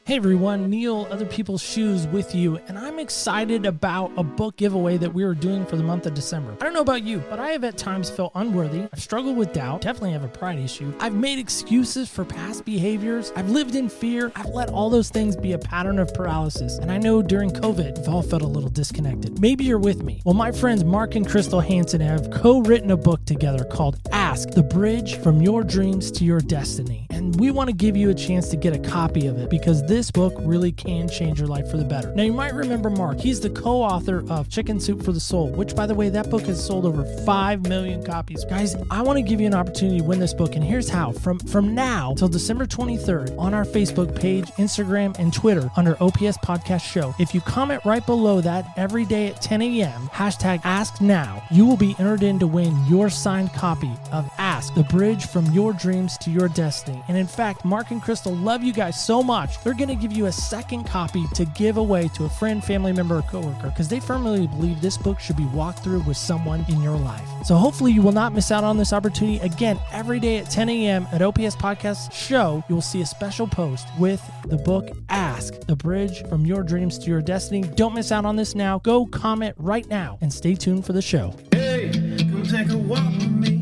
Hey everyone, Neil, Other People's Shoes with you, and I'm excited about a book giveaway that we are doing for the month of December. I don't know about you, but I have at times felt unworthy. I've struggled with doubt, definitely have a pride issue. I've made excuses for past behaviors. I've lived in fear. I've let all those things be a pattern of paralysis. And I know during COVID, we've all felt a little disconnected. Maybe you're with me. Well, my friends Mark and Crystal Hansen have co-written a book together called Ask, the Bridge from Your Dreams to Your Destiny. And we want to give you a chance to get a copy of it because this book really can change your life for the better. Now, you might remember Mark. He's the co-author of Chicken Soup for the Soul, which, by the way, that book has sold over 5 million copies. Guys, I want to give you an opportunity to win this book, and here's how. From now till December 23rd on our Facebook page, Instagram, and Twitter under OPS Podcast Show, if you comment right below that every day at 10 a.m., hashtag AskNow, you will be entered in to win your signed copy of Ask, the Bridge from Your Dreams to Your Destiny. And in fact, Mark and Crystal love you guys so much, they're going to give you a second copy to give away to a friend, family member, or coworker because they firmly believe this book should be walked through with someone in your life. So hopefully you will not miss out on this opportunity. Again, every day at 10 a.m. at OPS Podcast Show, you will see a special post with the book Ask, the Bridge from Your Dreams to Your Destiny. Don't miss out on this now. Go comment right now and stay tuned for the show. Hey, come take a walk with me,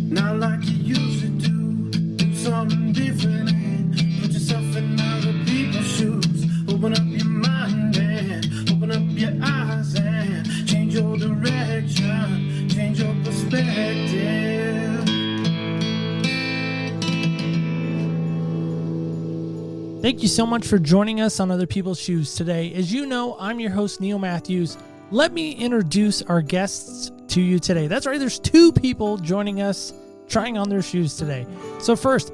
not like you used to do. Do something different and put yourself in other people's shoes. Open up your mind and open up your eyes and change your direction, change your perspective. Thank you so much for joining us on Other People's Shoes today. As you know, I'm your host, Neil Matthews. Let me introduce our guests to you today. That's right, there's 2 people joining us trying on their shoes today. So first,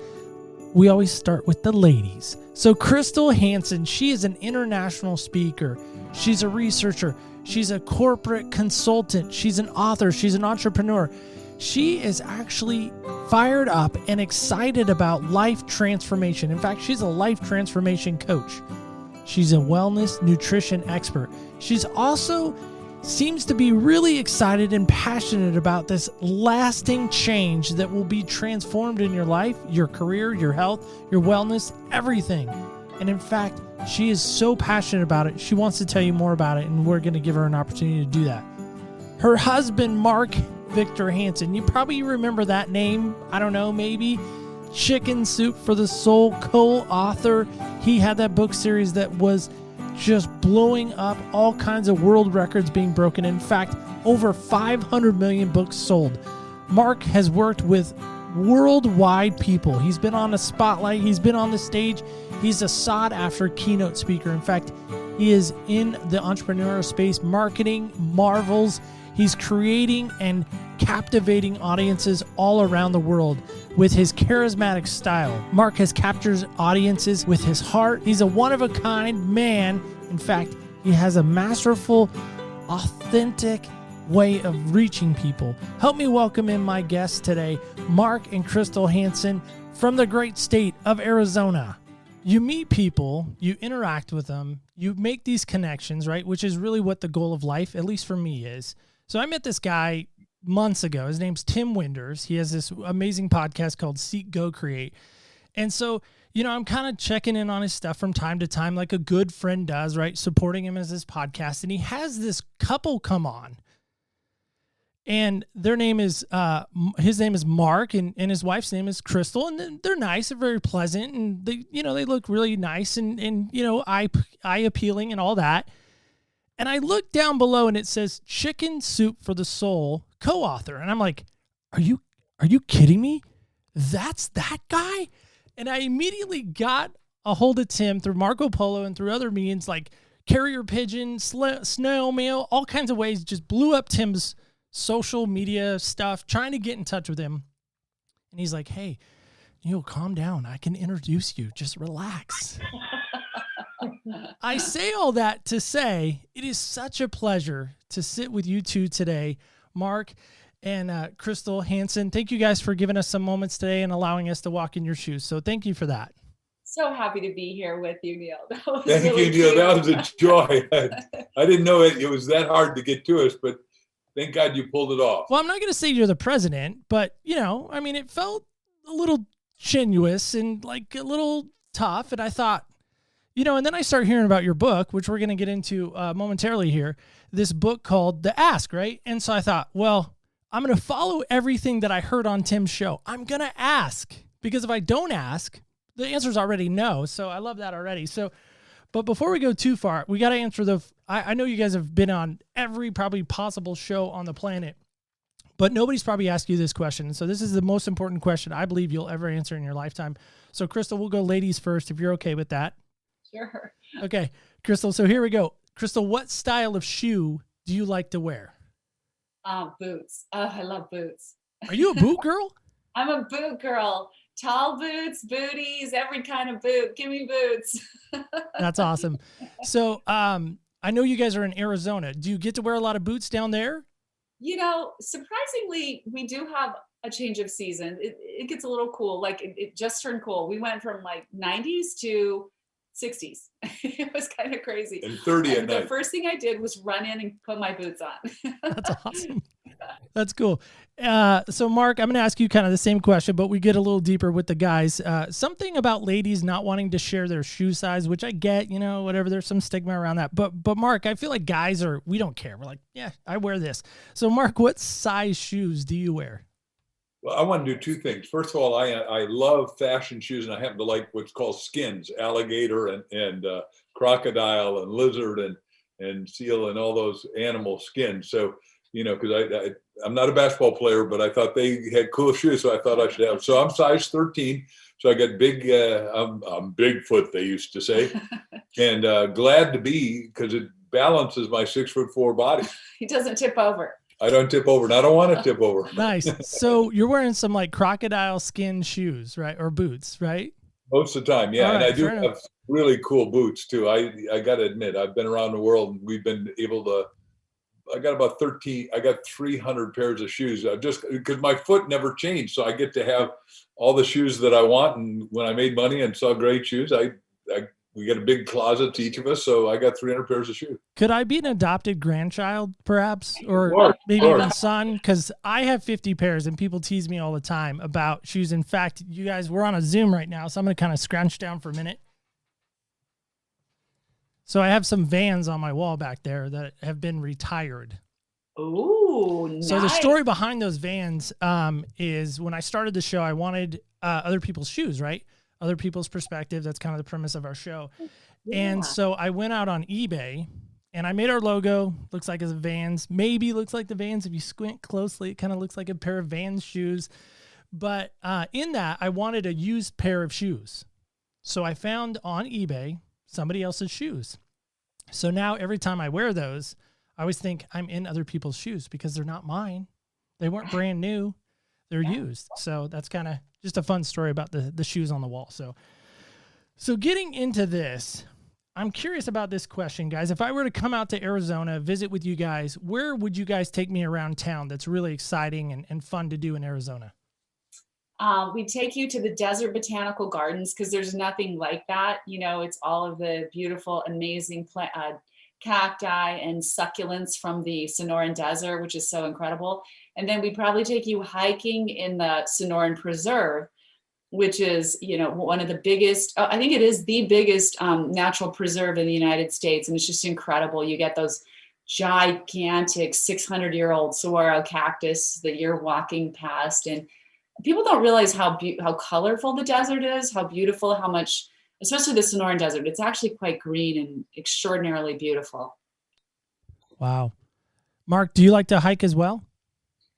we always start with the ladies. So Crystal Hansen, she is an international speaker. She's a researcher. She's a corporate consultant. She's an author. She's an entrepreneur. She is actually fired up and excited about life transformation. In fact, she's a life transformation coach. She's a wellness nutrition expert. She's also seems to be really excited and passionate about this lasting change that will be transformed in your life, your career, your health, your wellness, everything. And in fact, she is so passionate about it. She wants to tell you more about it, and we're going to give her an opportunity to do that. Her husband, Mark Victor Hansen, you probably remember that name. I don't know, maybe Chicken Soup for the Soul co-author. He had that book series that was just blowing up, all kinds of world records being broken. In fact, over 500 million books sold. Mark has worked with worldwide people. He's been on a spotlight. He's been on the stage. He's a sought-after keynote speaker. In fact, he is in the entrepreneurial space, marketing marvels. He's creating and captivating audiences all around the world with his charismatic style. Mark has captured audiences with his heart. He's a one-of-a-kind man. In fact, he has a masterful, authentic way of reaching people. Help me welcome in my guests today, Mark and Crystal Hansen from the great state of Arizona. You meet people, you interact with them, you make these connections, right? Which is really what the goal of life, at least for me, is. So I met this guy months ago. His name's Tim Winders. He has this amazing podcast called Seek, Go, Create. And so, you know, I'm kind of checking in on his stuff from time to time, like a good friend does, right? Supporting him as his podcast. And he has this couple come on. And their name is, his name is Mark, and his wife's name is Crystal. And they're nice, they're very pleasant, and they, you know, they look really nice and you know, eye appealing and all that. And I look down below and it says Chicken Soup for the Soul co-author. And I'm like, are you kidding me? That's that guy? And I immediately got a hold of Tim through Marco Polo and through other means like carrier pigeon, snail mail, all kinds of ways, just blew up Tim's social media stuff, trying to get in touch with him. And he's like, hey, Neil, calm down. I can introduce you. Just relax. I say all that to say it is such a pleasure to sit with you two today, Mark and Crystal Hansen. Thank you guys for giving us some moments today and allowing us to walk in your shoes. So thank you for that. So happy to be here with you, Neil. Thank you, Neil. That was a joy. I didn't know it was that hard to get to us, but thank God you pulled it off. Well, I'm not going to say you're the president, but, you know, I mean, it felt a little strenuous and like a little tough. And I thought, And then I start hearing about your book, which we're going to get into momentarily here, this book called The Ask, right? And so I thought, well, I'm going to follow everything that I heard on Tim's show. I'm going to ask, because if I don't ask, the answer's already no. So I love that already. So, but before we go too far, we got to answer I know you guys have been on every probably possible show on the planet, but nobody's probably asked you this question. So this is the most important question I believe you'll ever answer in your lifetime. So Crystal, we'll go ladies first, if you're okay with that. Sure. Okay, Crystal. So here we go. Crystal, what style of shoe do you like to wear? Boots. Oh, I love boots. Are you a boot girl? I'm a boot girl. Tall boots, booties, every kind of boot. Give me boots. That's awesome. So I know you guys are in Arizona. Do you get to wear a lot of boots down there? Surprisingly, we do have a change of season. It gets a little cool. Like it just turned cool. We went from like 90s to 60s. It was kind of crazy. And 30 at night. The first thing I did was run in and put my boots on. That's awesome. That's cool. So Mark, I'm going to ask you kind of the same question, but we get a little deeper with the guys. Something about ladies not wanting to share their shoe size, which I get, whatever. There's some stigma around that. But Mark, I feel like guys we don't care. We're like, yeah, I wear this. So Mark, what size shoes do you wear? Well, I want to do two things. First of all, I love fashion shoes, and I happen to like what's called skins, alligator and crocodile and lizard and seal and all those animal skins. So, because I'm not a basketball player, but I thought they had cool shoes, so I thought I should have. So I'm size 13. So I got big, I'm Bigfoot, they used to say, and glad to be, because it balances my 6'4" body. He doesn't tip over. I don't tip over, and I don't want to tip over. Nice. So you're wearing some like crocodile skin shoes, right? Or boots, right? Most of the time, yeah. All right, and I do fair have enough. really cool boots too. I got to admit, I've been around the world, and we've been able to, I got 300 pairs of shoes, just because my foot never changed. So I get to have all the shoes that I want. And when I made money and saw great shoes, we got a big closet to each of us. So I got 300 pairs of shoes. Could I be an adopted grandchild, perhaps? Or Sure, maybe sure. even son? Because I have 50 pairs, and people tease me all the time about shoes. In fact, you guys, we're on a Zoom right now, so I'm going to kind of scrunch down for a minute. So I have some Vans on my wall back there that have been retired. Ooh, nice. So the story behind those Vans is when I started the show, I wanted other people's shoes, right? Other people's perspective. That's kind of the premise of our show. Yeah. And so I went out on eBay and I made our logo. Looks like it's Vans. Maybe looks like the Vans. If you squint closely, it kind of looks like a pair of Vans shoes. But in that, I wanted a used pair of shoes. So I found on eBay somebody else's shoes. So now every time I wear those, I always think I'm in other people's shoes because they're not mine. They weren't brand new. They're used. So that's kind of just a fun story about the shoes on the wall. So getting into this, I'm curious about this question, guys. If I were to come out to Arizona, visit with you guys, where would you guys take me around town that's really exciting and fun to do in Arizona? We take you to the Desert Botanical Gardens because there's nothing like that. It's all of the beautiful, amazing cacti and succulents from the Sonoran Desert, which is so incredible. And then we probably take you hiking in the Sonoran Preserve, which is, one of the biggest, I think it is the biggest natural preserve in the United States. And it's just incredible. You get those gigantic 600-year-old saguaro cactus that you're walking past. And people don't realize how colorful the desert is, how beautiful, how much, especially the Sonoran Desert. It's actually quite green and extraordinarily beautiful. Wow. Mark, do you like to hike as well?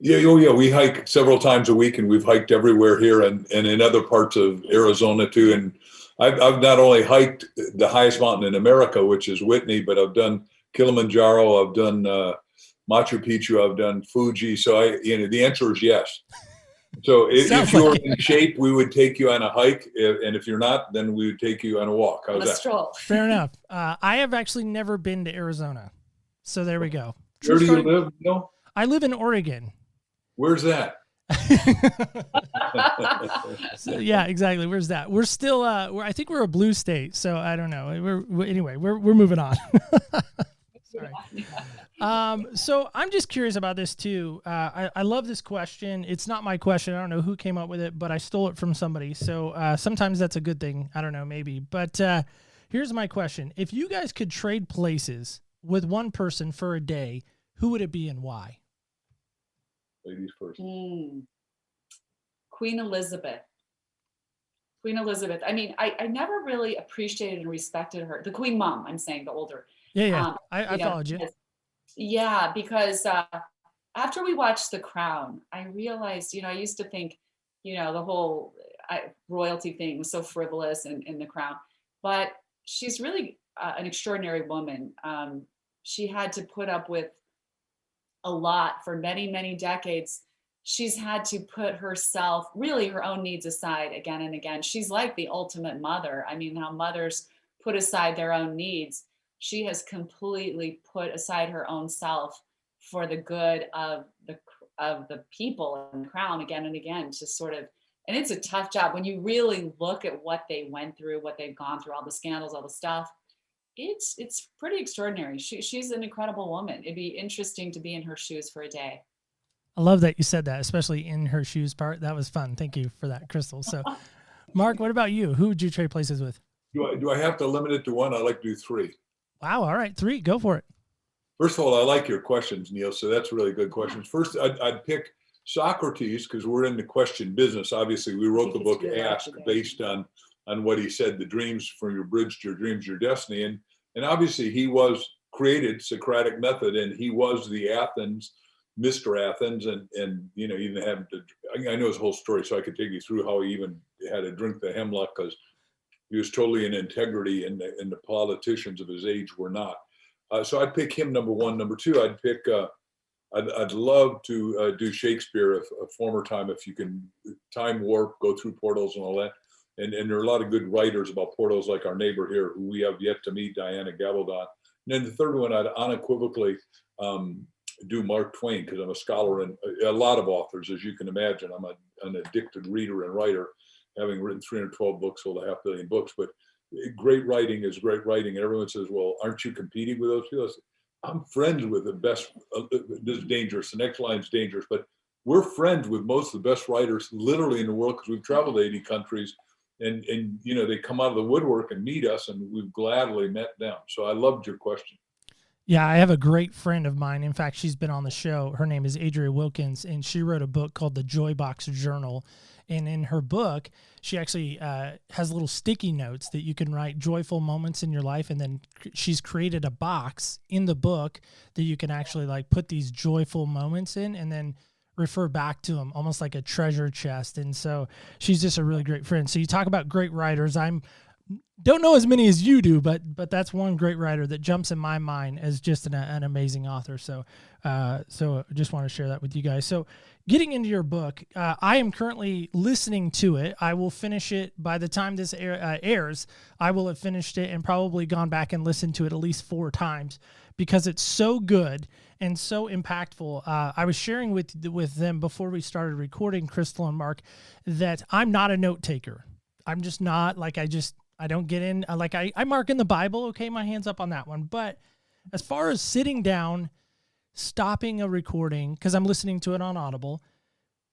Yeah, we hike several times a week, and we've hiked everywhere here and in other parts of Arizona too. And I've not only hiked the highest mountain in America, which is Whitney, but I've done Kilimanjaro, I've done Machu Picchu, I've done Fuji. So the answer is yes. So if you're in shape, we would take you on a hike, and if you're not, then we would take you on a walk. How's that? Stroll. Fair enough. I have actually never been to Arizona, so there we go. Where do you live? No, I live in Oregon. Where's that? So, yeah, exactly. Where's that? We're still. I think we're a blue state, so I don't know. We're moving on. Sorry. So I'm just curious about this too. I love this question. It's not my question. I don't know who came up with it, but I stole it from somebody. So sometimes that's a good thing. I don't know, maybe. But here's my question. If you guys could trade places with one person for a day, who would it be and why? Ladies first. Queen Elizabeth. Queen Elizabeth. I mean, I never really appreciated and respected her. The Queen Mom, I'm saying, the older. Yeah. I followed you. Yeah, because after we watched The Crown, I realized, I used to think, the whole royalty thing was so frivolous in The Crown, but she's really an extraordinary woman. She had to put up with a lot for many, many decades. She's had to put herself, really her own needs aside again and again. She's like the ultimate mother. I mean, how mothers put aside their own needs. She has completely put aside her own self for the good of the people in the crown again and again to sort of, and it's a tough job when you really look at what they went through, what they've gone through, all the scandals, all the stuff. It's pretty extraordinary. She's an incredible woman. It'd be interesting to be in her shoes for a day. I love that you said that, especially in her shoes part. That was fun. Thank you for that, Crystal. So, Mark, what about you? Who would you trade places with? Do I have to limit it to one? I like to do three. Wow. All right. 3. Go for it. First of all, I like your questions, Neil. So that's really good questions. First, I'd pick Socrates because we're in the question business. Obviously, we wrote the book Ask based on what he said, the dreams from your bridge to your dreams, your destiny. And obviously he was created Socratic method, and he was the Athens, Mr. Athens, and even having to, I know his whole story, so I could take you through how he even had to drink the hemlock because he was totally in integrity, and the politicians of his age were not. So I'd pick him number one. Number two, I'd pick, I'd love to do Shakespeare a former time, if you can time warp, go through portals and all that. And there are a lot of good writers about portals, like our neighbor here, who we have yet to meet, Diana Gabaldon. And then the third one, I'd unequivocally do Mark Twain, because I'm a scholar and a lot of authors, as you can imagine. I'm an addicted reader and writer, having written 312 books, sold 500 million books. But great writing is great writing. And everyone says, well, aren't you competing with those people? I'm friends with the best. This is dangerous. The next line is dangerous. But we're friends with most of the best writers literally in the world, because we've traveled to 80 countries. And they come out of the woodwork and meet us, and we've gladly met them. So I loved your question. Yeah, I have a great friend of mine. In fact, she's been on the show. Her name is Adria Wilkins, and she wrote a book called The Joy Box Journal. And in her book, she actually has little sticky notes that you can write joyful moments in your life. And then she's created a box in the book that you can actually put these joyful moments in, and then refer back to them, almost like a treasure chest. And so she's just a really great friend. So you talk about great writers. Don't know as many as you do, but that's one great writer that jumps in my mind as just an amazing author. So just want to share that with you guys. So getting into your book, I am currently listening to it. I will finish it by the time this airs. I will have finished it and probably gone back and listened to it at least 4 times, because it's so good and so impactful. I was sharing with them before we started recording, Crystal and Mark, that I'm not a note taker. I'm just not. I don't get in. I mark in the Bible. Okay, my hand's up on that one. But as far as sitting down, stopping a recording, because I'm listening to it on Audible,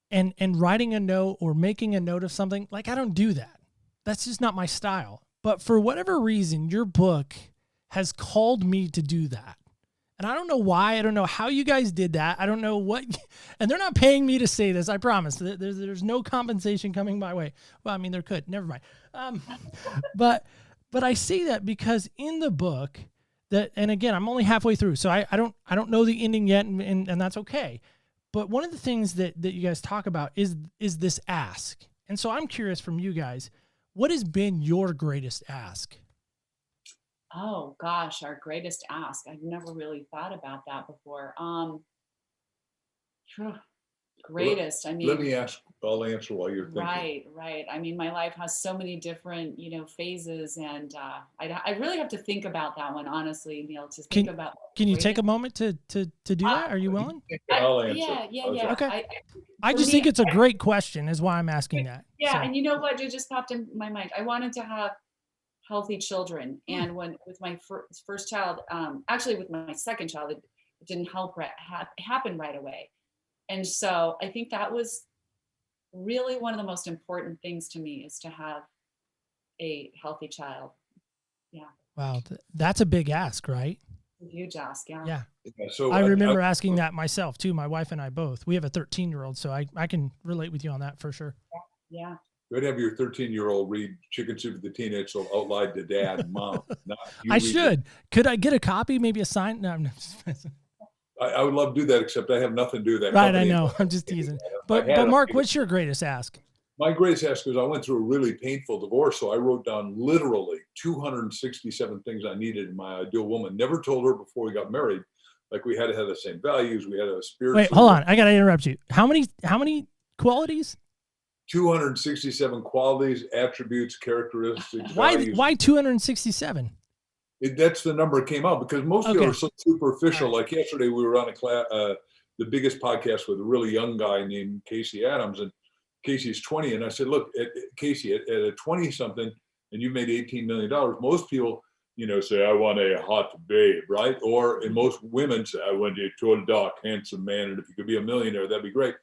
and writing a note or making a note of something, I don't do that. That's just not my style. But for whatever reason, your book has called me to do that. And I don't know why. I don't know how you guys did that. I don't know what, and they're not paying me to say this. I promise. There's no compensation coming my way. Well, I mean, there could. Never mind. But I say that because in the book and again, I'm only halfway through, so I don't know the ending yet, and that's okay. But one of the things that you guys talk about is this ask. And so I'm curious from you guys, what has been your greatest ask? Oh gosh, our greatest ask. I've never really thought about that before. Greatest. I mean, let me ask. I'll answer while you're thinking. Right. I mean, my life has so many different, phases, and I really have to think about that one, honestly, Neil. To think about. Can you take a moment to do that? Are you willing? I'll answer. Yeah. Okay. I just think it's a great question, is why I'm asking that. Yeah, so. And you know what? It just popped in my mind. I wanted to have healthy children, and with my first child, actually with my second child, it didn't happen right away. And so I think that was really one of the most important things to me, is to have a healthy child. Wow. That's a big ask, right? Huge ask. Yeah. Yeah. Yeah, so I remember asking that myself too. My wife and I both. We have a 13-year-old, so I can relate with you on that for sure. Yeah. Go have your 13-year-old read Chicken Soup for the Teenage Soul out loud to dad and mom. Not you I read it. should. Could I get a copy? Maybe a sign? No, I'm just I would love to do that, except I have nothing to do with that right. company. I know. I'm just teasing. I But had Mark, what's your greatest ask? My greatest ask is I went through a really painful divorce, so I wrote down literally 267 things I needed in my ideal woman. Never told her before we got married. Like we had to have the same values. We had to spiritually. Wait, hold on. I gotta interrupt you. How many qualities? 267 qualities, attributes, characteristics, values. Why 267? That's the number that came out because most people are so superficial. Right. Like yesterday, we were on the biggest podcast with a really young guy named Casey Adams, and Casey's 20. And I said, look, Casey, at a 20 something, and you made $18 million, most people, say, I want a hot babe, right? Or and most women say, I want a tall, dark, handsome man. And if you could be a millionaire, that'd be great.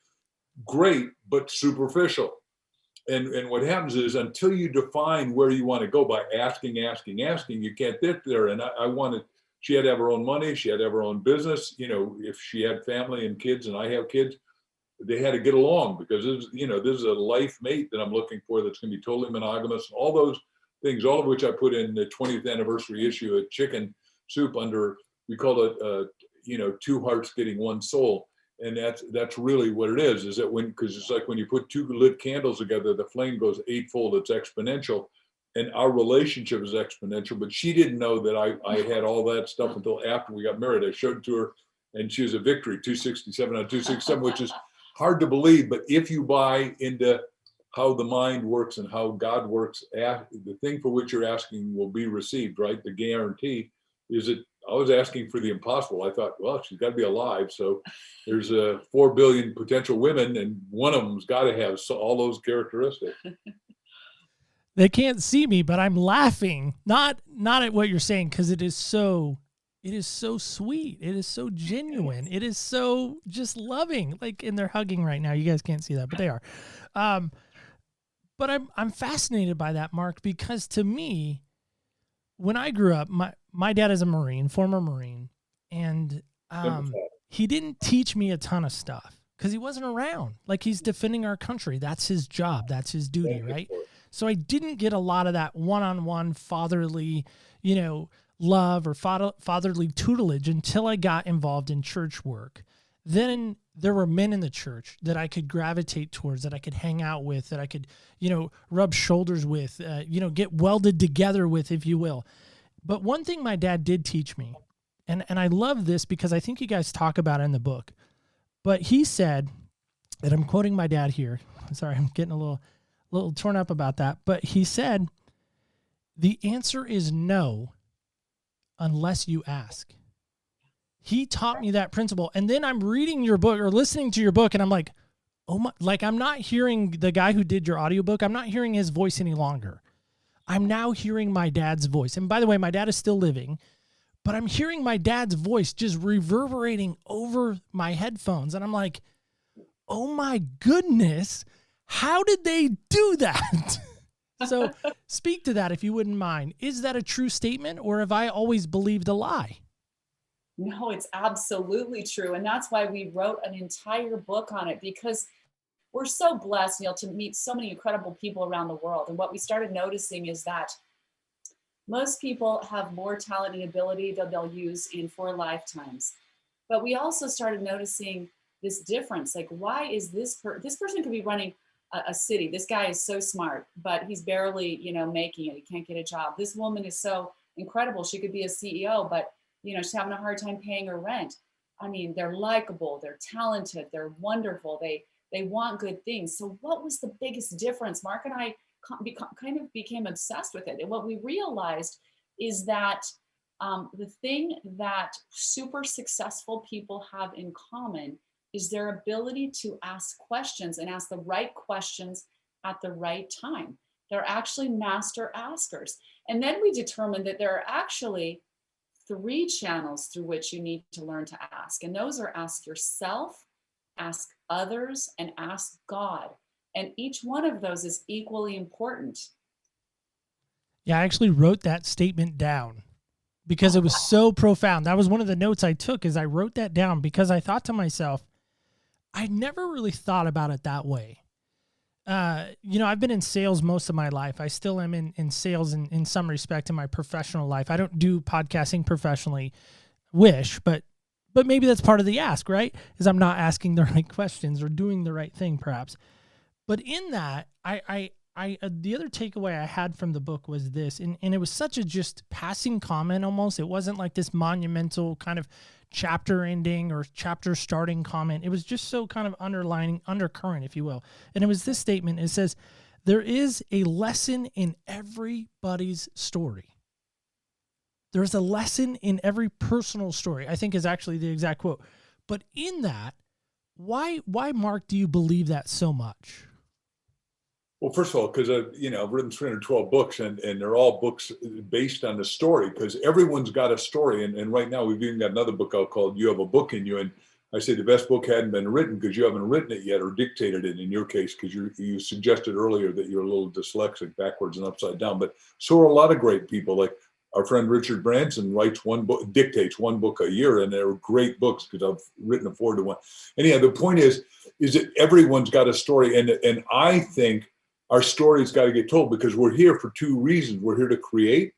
Great, but superficial. And what happens is until you define where you want to go by asking, you can't get there. And I wanted, she had to have her own money. She had to have her own business. If she had family and kids and I have kids, they had to get along because this is a life mate that I'm looking for that's going to be totally monogamous. All those things, all of which I put in the 20th anniversary issue of Chicken Soup under, we call it, two hearts getting one soul. And that's really what it is that because it's like when you put two lit candles together, the flame goes eightfold, it's exponential. And our relationship is exponential, but she didn't know that I had all that stuff until after we got married. I showed it to her and she was a victory, 267 on 267, which is hard to believe. But if you buy into how the mind works and how God works, the thing for which you're asking will be received, right? The guarantee is that I was asking for the impossible. I thought, well, she's got to be alive. So there's 4 billion potential women, and one of them's got to have all those characteristics. They can't see me, but I'm laughing, not at what you're saying, because it is so sweet. It is so genuine. It is so just loving. And they're hugging right now. You guys can't see that, but they are. But I'm fascinated by that, Mark, because to me, when I grew up, my dad is a Marine, former Marine, and he didn't teach me a ton of stuff because he wasn't around. Like, he's defending our country. That's his job. That's his duty, right? So I didn't get a lot of that one-on-one fatherly, love or fatherly tutelage until I got involved in church work. Then there were men in the church that I could gravitate towards, that I could hang out with, that I could, rub shoulders with, get welded together with, if you will. But one thing my dad did teach me, and I love this because I think you guys talk about it in the book, but he said, and I'm quoting my dad here. Sorry, I'm getting a little torn up about that. But he said, the answer is no, unless you ask. He taught me that principle. And then I'm reading your book or listening to your book, and I'm like, oh my, I'm not hearing the guy who did your audiobook. I'm not hearing his voice any longer. I'm now hearing my dad's voice. And by the way, my dad is still living, but I'm hearing my dad's voice just reverberating over my headphones. And I'm like, oh my goodness, how did they do that? So speak to that if you wouldn't mind. Is that a true statement, or have I always believed a lie? No, it's absolutely true. And that's why we wrote an entire book on it, because we're so blessed, Neil, to meet so many incredible people around the world. And what we started noticing is that most people have more talent and ability that they'll use in 4 lifetimes. But we also started noticing this difference. Like, why is this person could be running a city. This guy is so smart, but he's barely, making it. He can't get a job. This woman is so incredible. She could be a CEO, but, she's having a hard time paying her rent. I mean, they're likable, they're talented, they're wonderful. They want good things. So what was the biggest difference? Mark and I kind of became obsessed with it. And what we realized is that the thing that super successful people have in common is their ability to ask questions and ask the right questions at the right time. They're actually master askers. And then we determined that there are actually 3 channels through which you need to learn to ask. And those are ask yourself, ask others, and ask God. And each one of those is equally important. Yeah, I actually wrote that statement down because it was so profound. That was one of the notes I took, is I wrote that down because I thought to myself, I never really thought about it that way. I've been in sales most of my life. I still am in sales in some respect in my professional life. I don't do podcasting professionally, but maybe that's part of the ask, right? Is I'm not asking the right questions or doing the right thing, perhaps. But in that, the other takeaway I had from the book was this, and it was such a just passing comment almost. It wasn't like this monumental kind of chapter ending or chapter starting comment. It was just so kind of undercurrent, if you will. And it was this statement. It says, there is a lesson in everybody's story. There's a lesson in every personal story, I think is actually the exact quote. But in that, why, Mark, do you believe that so much? Well, first of all, because I've written 312 books, and they're all books based on the story, because everyone's got a story. And right now we've even got another book out called You Have a Book in You. And I say the best book hadn't been written because you haven't written it yet, or dictated it in your case, because you suggested earlier that you're a little dyslexic, backwards and upside down. But so are a lot of great people. Like our friend Richard Branson dictates one book a year, and they're great books because I've written 4 to 1. Anyhow, the point is that everyone's got a story. And I think our story's got to get told, because we're here for 2 reasons. We're here to create,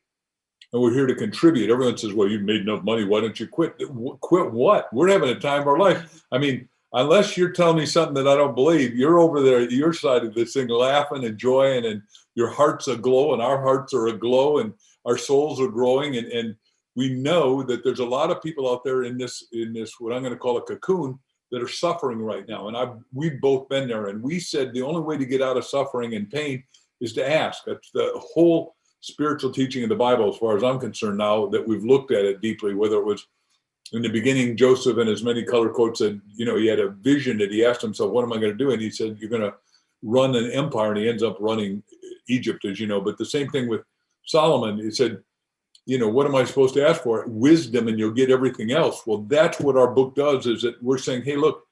and we're here to contribute. Everyone says, well, you've made enough money, why don't you quit? Quit what? We're having a time of our life. I mean, unless you're telling me something that I don't believe, you're over there at your side of this thing laughing, enjoying, and your heart's aglow, and our hearts are aglow, and our souls are growing. And we know that there's a lot of people out there in this what I'm going to call a cocoon, that are suffering right now. And we've both been there. And we said the only way to get out of suffering and pain is to ask. That's the whole spiritual teaching of the Bible, as far as I'm concerned, now that we've looked at it deeply. Whether it was in the beginning, Joseph and his many color coats said, he had a vision that he asked himself, what am I going to do? And he said, you're going to run an empire. And he ends up running Egypt, as you know. But the same thing with Solomon. He said, what am I supposed to ask for? Wisdom, and you'll get everything else. Well, that's what our book does, is that we're saying, hey, look,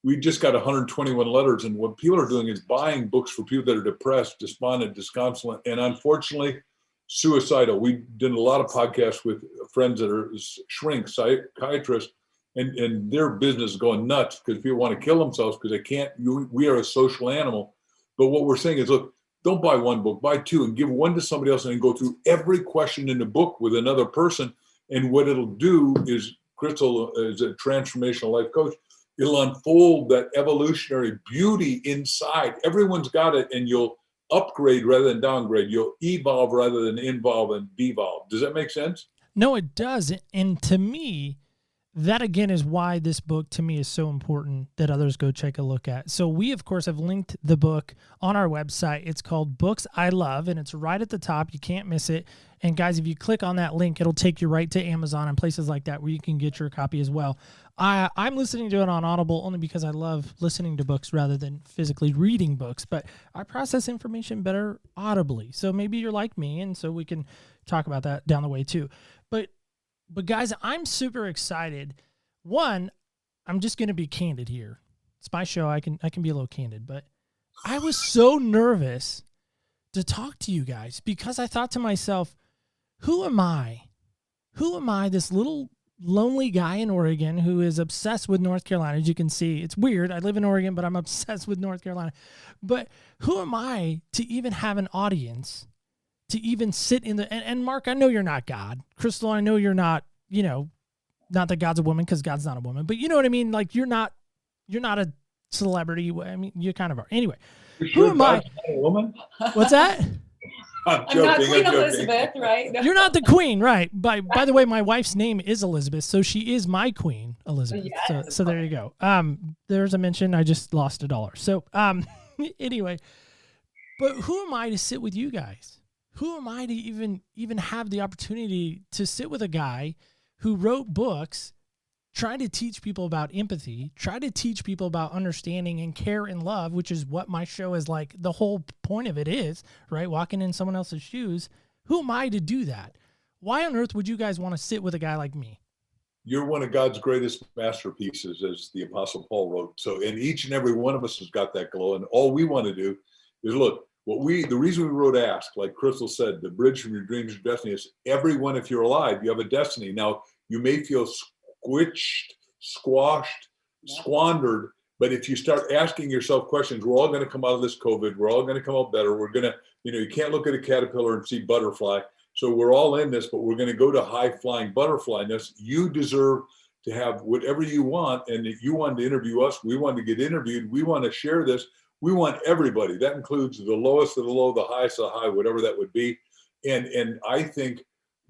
we just got 121 letters. And what people are doing is buying books for people that are depressed, despondent, disconsolate, and unfortunately, suicidal. We did a lot of podcasts with friends that are shrinks, psychiatrists, and their business is going nuts because people want to kill themselves because they can't. We are a social animal. But what we're saying is, look, don't buy 1 book, buy 2, and give 1 to somebody else, and then go through every question in the book with another person. And what it'll do is, Crystal is a transformational life coach. It'll unfold that evolutionary beauty inside. Everyone's got it, and you'll upgrade rather than downgrade. You'll evolve rather than involve and devolve. Does that make sense? No, it does. And to me, that again is why this book to me is so important that others go take a look at. So we, of course, have linked the book on our website. It's called Books I Love, and it's right at the top. You can't miss it. And guys, if you click on that link, it'll take you right to Amazon and places like that where you can get your copy as well. I'm listening to it on Audible only because I love listening to books rather than physically reading books, but I process information better audibly. So maybe you're like me, and so we can talk about that down the way too. But guys, I'm super excited. One, I'm just going to be candid here. It's my show. I can be a little candid, but I was so nervous to talk to you guys because I thought to myself, who am I? Who am I, this little lonely guy in Oregon who is obsessed with North Carolina? As you can see, it's weird. I live in Oregon, but I'm obsessed with North Carolina. But who am I to even have an audience, to even sit in the, and Mark, I know you're not God. Crystal, I know you're not, not that God's a woman, because God's not a woman, but you know what I mean? Like you're not a celebrity. I mean, you kind of are. Anyway, who am I? A woman? What's that? I'm not Queen Elizabeth, right? No. You're not the queen, right? By the way, my wife's name is Elizabeth, so she is my queen, Elizabeth. Yes, so there you go. There's a mention. I just lost $1. So anyway, but who am I to sit with you guys? Who am I to even have the opportunity to sit with a guy who wrote books, try to teach people about empathy, try to teach people about understanding and care and love, which is what my show is like. The whole point of it is, right? Walking in someone else's shoes. Who am I to do that? Why on earth would you guys want to sit with a guy like me? You're one of God's greatest masterpieces, as the Apostle Paul wrote. So, and each and every one of us has got that glow. And all we want to do is, look, The reason we wrote Ask, like Crystal said, the bridge from your dreams to destiny is everyone, if you're alive, you have a destiny. Now, you may feel squashed, squandered, but if you start asking yourself questions, we're all going to come out of this COVID. We're all going to come out better. We're going to, you can't look at a caterpillar and see butterfly. So we're all in this, but we're going to go to high flying butterflyness. You deserve to have whatever you want. And if you wanted to interview us, we want to get interviewed. We want to share this. We want everybody. That includes the lowest of the low, the highest of the high, whatever that would be. And I think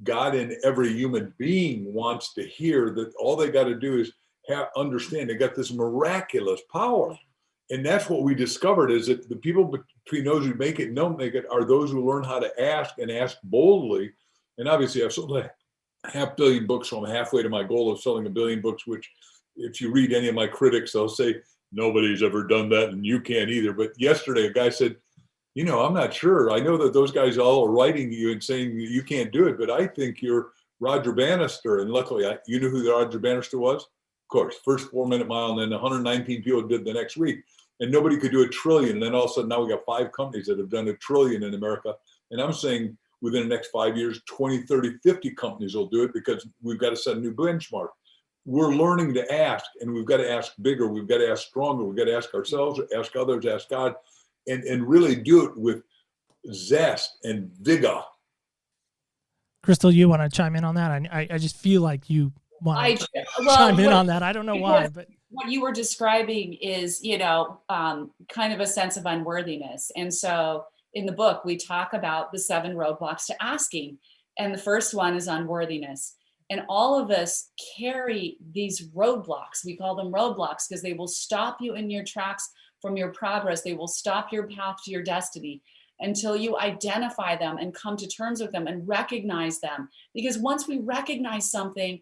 God in every human being wants to hear that all they got to do is understand they got this miraculous power. And that's what we discovered, is that the people between those who make it and don't make it are those who learn how to ask and ask boldly. And obviously I've sold 500 million books, so I'm halfway to my goal of selling 1 billion books, which if you read any of my critics, they'll say, nobody's ever done that and you can't either. But yesterday a guy said, I'm not sure. I know that those guys all are writing you and saying you can't do it, but I think you're Roger Bannister. And luckily, you knew who the Roger Bannister was? Of course, first 4-minute mile, and then 119 people did the next week. And nobody could do 1 trillion. And then all of a sudden now we got 5 companies that have done 1 trillion in America. And I'm saying within the next 5 years, 20, 30, 50 companies will do it, because we've got to set a new benchmark. We're learning to ask, and we've got to ask bigger. We've got to ask stronger. We've got to ask ourselves, ask others, ask God, and really do it with zest and vigor. Crystal, you want to chime in on that? I just feel like you want to chime in on that. I don't know why, but what you were describing is, kind of a sense of unworthiness. And so in the book, we talk about the 7 roadblocks to asking. And the first one is unworthiness. And all of us carry these roadblocks. We call them roadblocks because they will stop you in your tracks from your progress. They will stop your path to your destiny until you identify them and come to terms with them and recognize them. Because once we recognize something,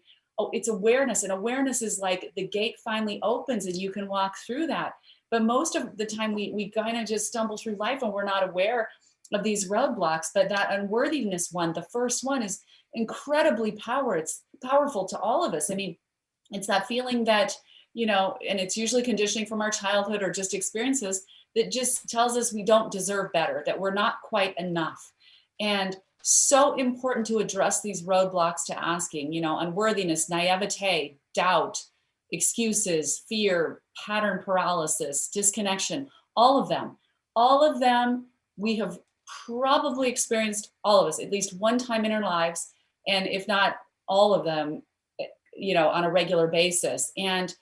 it's awareness. And awareness is like the gate finally opens and you can walk through that. But most of the time we kind of just stumble through life and we're not aware of these roadblocks. But that unworthiness one, the first one, is incredibly powerful to all of us. I mean, it's that feeling that, and it's usually conditioning from our childhood or just experiences that just tells us we don't deserve better, that we're not quite enough. And so important to address these roadblocks to asking, unworthiness, naivete, doubt, excuses, fear, pattern paralysis, disconnection, all of them we have probably experienced, all of us, at least one time in our lives, and if not all of them, on a regular basis. And,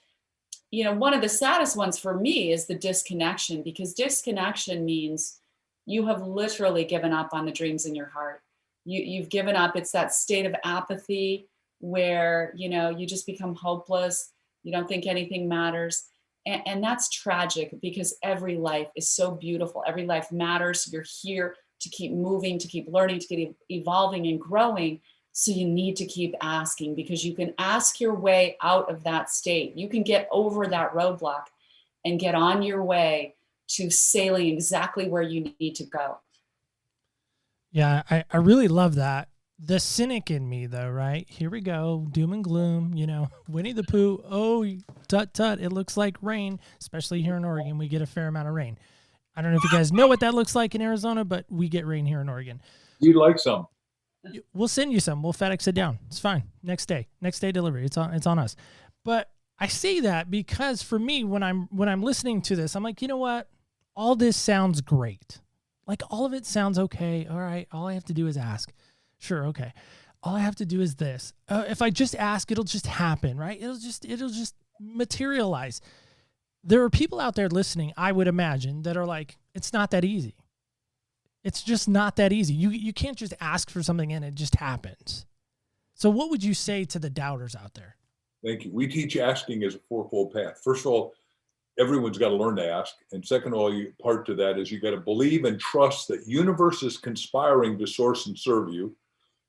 one of the saddest ones for me is the disconnection, because disconnection means you have literally given up on the dreams in your heart. You've given up. It's that state of apathy where, you just become hopeless. You don't think anything matters. And that's tragic, because every life is so beautiful. Every life matters. You're here to keep moving, to keep learning, to keep evolving and growing. So you need to keep asking, because you can ask your way out of that state. You can get over that roadblock and get on your way to sailing exactly where you need to go. Yeah, I really love that. The cynic in me, though, right? Here we go, doom and gloom, Winnie the Pooh, oh, tut, tut, it looks like rain, especially here in Oregon. We get a fair amount of rain. I don't know if you guys know what that looks like in Arizona, but we get rain here in Oregon. You'd like some. We'll send you some. We'll FedEx it down. It's fine. Next day delivery. It's on us. But I say that because for me, when I'm listening to this, I'm like, you know what? All this sounds great. Like, all of it sounds okay. All right. All I have to do is ask. Sure. Okay. All I have to do is this. If I just ask, it'll just happen, right? It'll just materialize. There are people out there listening, I would imagine, that are like, it's not that easy. It's just not that easy. You can't just ask for something and it just happens. So what would you say to the doubters out there? Thank you. We teach asking as a 4-fold path. First of all, everyone's got to learn to ask. And second of all, part to that is you got to believe and trust that universe is conspiring to source and serve you.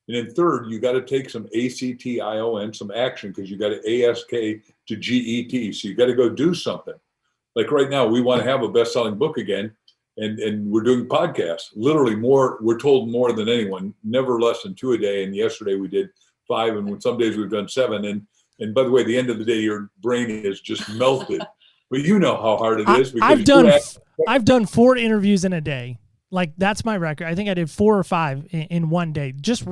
And then third, you got to take some ACTION, some action, because you got to ASK to GET. So you got to go do something. Like right now, we want to have a best-selling book again. And we're doing podcasts, literally more, we're told more than anyone, never less than 2 a day. And yesterday we did 5, and some days we've done 7. And by the way, at the end of the day, your brain is just melted. But you know how hard it is. I've done 4 interviews in a day. Like that's my record. I think I did 4 or 5 in one day, just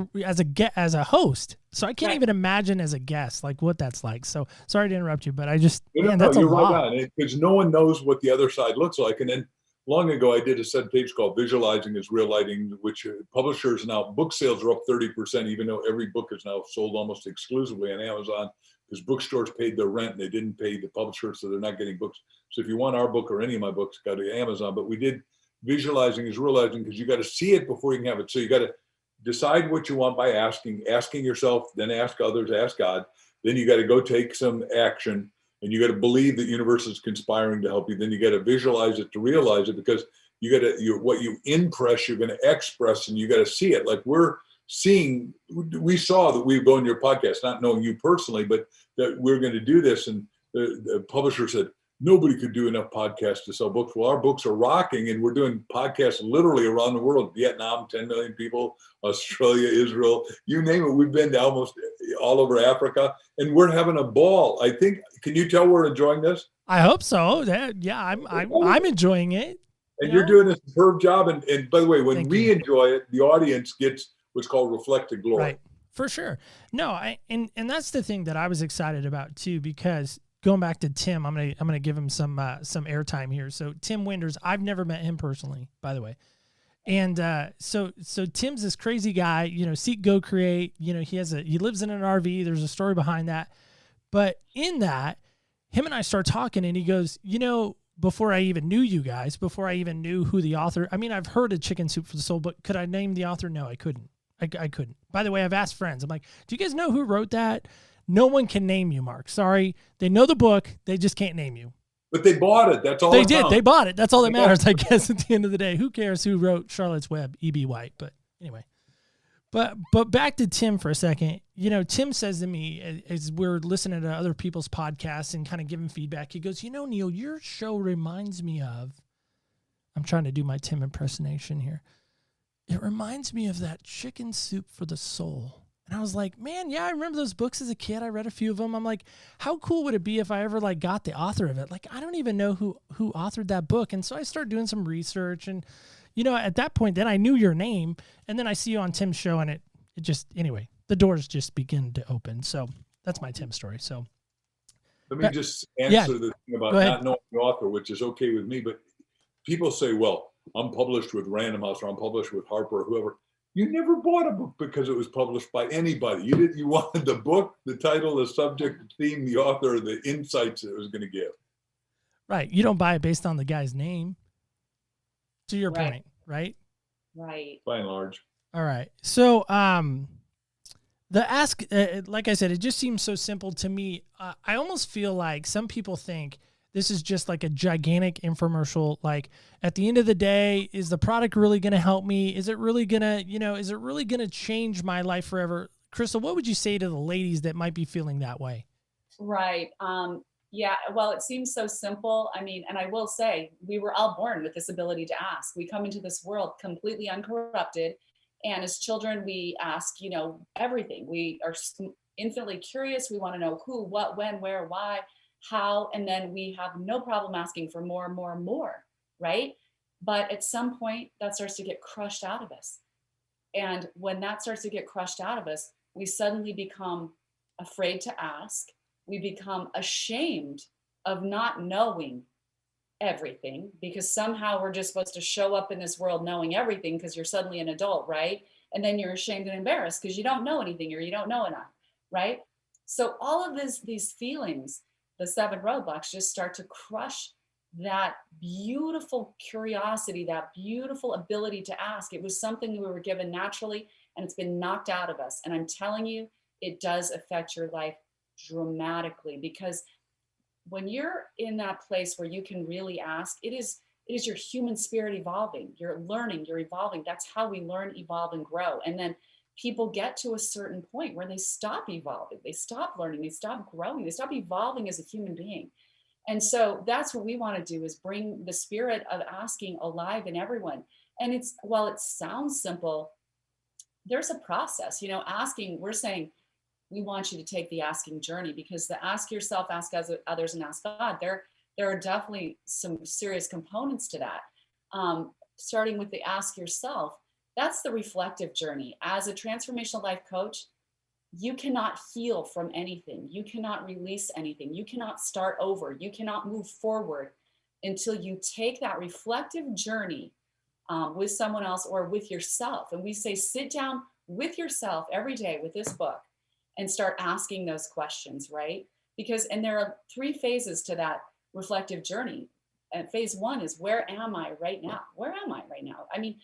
as a host. So I can't even imagine as a guest, like what that's like. So sorry to interrupt you, but I just, that's a you're lot. right on, because no one knows what the other side looks like. And then long ago, I did a set page called Visualizing is Real Lighting, which publishers now, book sales are up 30%, even though every book is now sold almost exclusively on Amazon, because bookstores paid their rent and they didn't pay the publisher, so they're not getting books. So if you want our book or any of my books, go to Amazon. But we did Visualizing is Realizing, because you got to see it before you can have it. So you got to decide what you want by asking yourself, then ask others, ask God. Then you got to go take some action, and you got to believe that the universe is conspiring to help you. Then you got to visualize it to realize it, because you got to, what you impress, you're going to express, and you got to see it. Like we saw that we go on your podcast, not knowing you personally, but that we're going to do this. And the publisher said, nobody could do enough podcasts to sell books. Well, our books are rocking, and we're doing podcasts literally around the world. Vietnam, 10 million people, Australia, Israel, you name it. We've been to almost all over Africa, and we're having a ball. I think, can you tell we're enjoying this? I hope so. I'm enjoying it. And you're doing a superb job. And by the way, when we enjoy it, the audience gets what's called reflected glory. Right. For sure. No, and that's the thing that I was excited about too, because going back to Tim, I'm gonna give him some airtime here. So Tim Winders, I've never met him personally, by the way. And so Tim's this crazy guy, Seek, Go, Create. He lives in an RV. There's a story behind that. But in that, him and I start talking, and he goes, before I even knew you guys, before I even knew who the author, I mean, I've heard of Chicken Soup for the Soul, but could I name the author? No, I couldn't. I couldn't. By the way, I've asked friends. I'm like, do you guys know who wrote that? No one can name you, Mark. Sorry. They know the book. They just can't name you. But they bought it. That's all they did. They bought it. That's all that matters, I guess, at the end of the day. Who cares who wrote Charlotte's Web, E.B. White? But anyway. But back to Tim for a second. Tim says to me, as we're listening to other people's podcasts and kind of giving feedback, he goes, Neil, your show reminds me of, I'm trying to do my Tim impersonation here. It reminds me of that Chicken Soup for the Soul. And I was like, man, yeah, I remember those books as a kid. I read a few of them. I'm like, how cool would it be if I ever got the author of it? Like, I don't even know who authored that book. And so I started doing some research, and, at that point, then I knew your name, and then I see you on Tim's show, and it just, anyway, the doors just begin to open. So that's my Tim story. So let me just answer the thing about not knowing the author, which is okay with me, but people say, well, I'm published with Random House, or I'm published with Harper, or whoever. You never bought a book because it was published by anybody. You wanted the book, the title, the subject, the theme, the author, the insights it was going to give. Right. You don't buy it based on the guy's name. To your point, right? Right. By and large. All right. So, the ask, like I said, it just seems so simple to me. I almost feel like some people think this is just like a gigantic infomercial. Like, at the end of the day, is the product really going to help me? Is it really going to, change my life forever? Crystal, what would you say to the ladies that might be feeling that way? Right. Yeah, well, it seems so simple. I mean, and I will say, we were all born with this ability to ask. We come into this world completely uncorrupted. And as children, we ask, everything. We are infinitely curious. We want to know who, what, when, where, why, how, and then we have no problem asking for more and more and more, right? But at some point, that starts to get crushed out of us. And when that starts to get crushed out of us, we suddenly become afraid to ask. We become ashamed of not knowing everything, because somehow we're just supposed to show up in this world knowing everything because you're suddenly an adult, right? And then you're ashamed and embarrassed because you don't know anything, or you don't know enough, right? So all of these feelings, the 7 roadblocks, just start to crush that beautiful curiosity, that beautiful ability to ask. It was something we were given naturally, and it's been knocked out of us. And I'm telling you, it does affect your life dramatically, because when you're in that place where you can really ask, it is your human spirit evolving. You're learning, you're evolving. That's how we learn, evolve, and grow. And then people get to a certain point where they stop evolving, they stop learning, they stop growing, they stop evolving as a human being. And so that's what we want to do, is bring the spirit of asking alive in everyone. And while it sounds simple, there's a process. Asking, we're saying, we want you to take the asking journey, because the ask yourself, ask others, and ask God, there are definitely some serious components to that. starting with the ask yourself, that's the reflective journey. As a transformational life coach, you cannot heal from anything. You cannot release anything. You cannot start over. You cannot move forward until you take that reflective journey with someone else or with yourself. And we say, sit down with yourself every day with this book and start asking those questions, right? And there are 3 phases to that reflective journey. And phase 1 is, where am I right now? Where am I right now? I mean,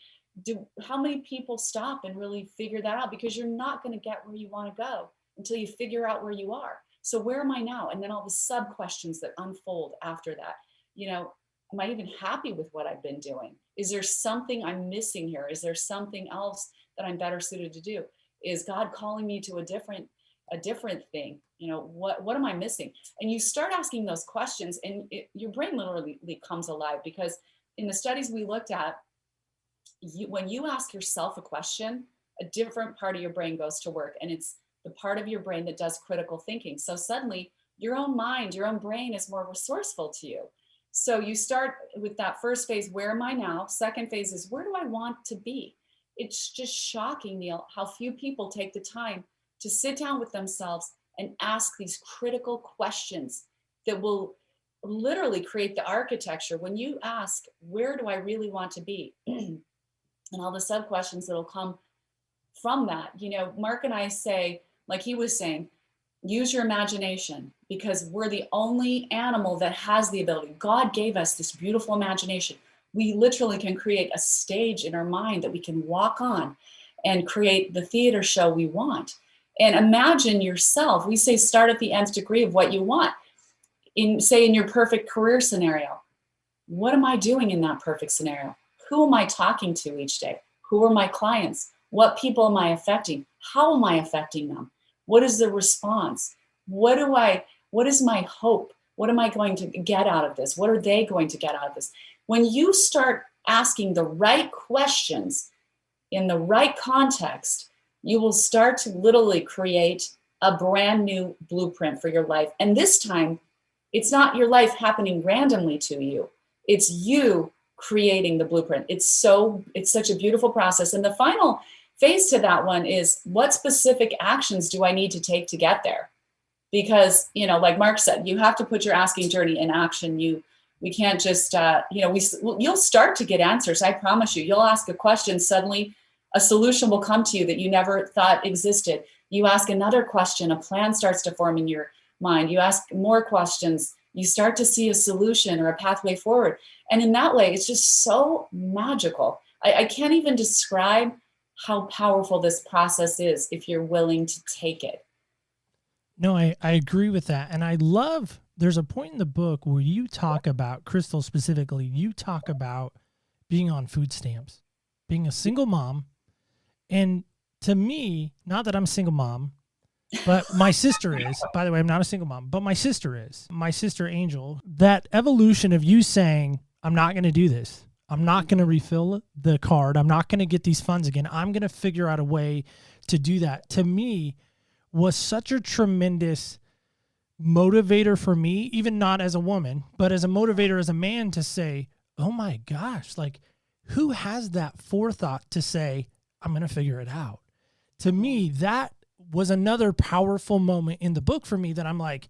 how many people stop and really figure that out? Because you're not going to get where you want to go until you figure out where you are. So where am I now? And then all the sub questions that unfold after that. You know, am I even happy with what I've been doing? Is there something I'm missing here? Is there something else that I'm better suited to do? Is God calling me to a different thing? You know, what am I missing? And you start asking those questions, and your brain literally comes alive, because in the studies we looked at, when you ask yourself a question, a different part of your brain goes to work, and it's the part of your brain that does critical thinking. So suddenly your own mind, your own brain is more resourceful to you. So you start with that first phase, where am I now? Second phase is, where do I want to be? It's just shocking, Neil, how few people take the time to sit down with themselves and ask these critical questions that will literally create the architecture. When you ask, where do I really want to be? And all the sub questions that'll come from that. You know, Mark and I say, like he was saying, use your imagination, because we're the only animal that has the ability. God gave us this beautiful imagination. We literally can create a stage in our mind that we can walk on and create the theater show we want. And imagine yourself. We say start at the nth degree of what you want. In your perfect career scenario, what am I doing in that perfect scenario? Who am I talking to each day? Who are my clients? What people am I affecting? How am I affecting them? What is the response? What is my hope? What am I going to get out of this? What are they going to get out of this? When you start asking the right questions in the right context, you will start to literally create a brand new blueprint for your life. And this time, it's not your life happening randomly to you. It's you creating the blueprint. It's such a beautiful process. And the final phase to that one is, what specific actions do I need to take to get there? Because, you know, like Mark said, you have to put your asking journey in action. We can't just, you'll start to get answers. I promise you. You'll ask a question, suddenly a solution will come to you that you never thought existed. You ask another question, a plan starts to form in your mind. You ask more questions, you start to see a solution or a pathway forward. And in that way, it's just so magical. I can't even describe how powerful this process is if you're willing to take it. No, I agree with that. And I love, there's a point in the book where you talk about, Crystal specifically, you talk about being on food stamps, being a single mom. And to me, not that I'm a single mom, but my sister is. By the way, I'm not a single mom, but my sister is. My sister, Angel, that evolution of you saying, I'm not going to do this. I'm not going to refill the card. I'm not going to get these funds again. I'm going to figure out a way to do that. To me, was such a tremendous motivator for me, even not as a woman, but as a motivator as a man, to say, oh my gosh, like, who has that forethought to say, I'm going to figure it out? To me, that was another powerful moment in the book for me, that I'm like,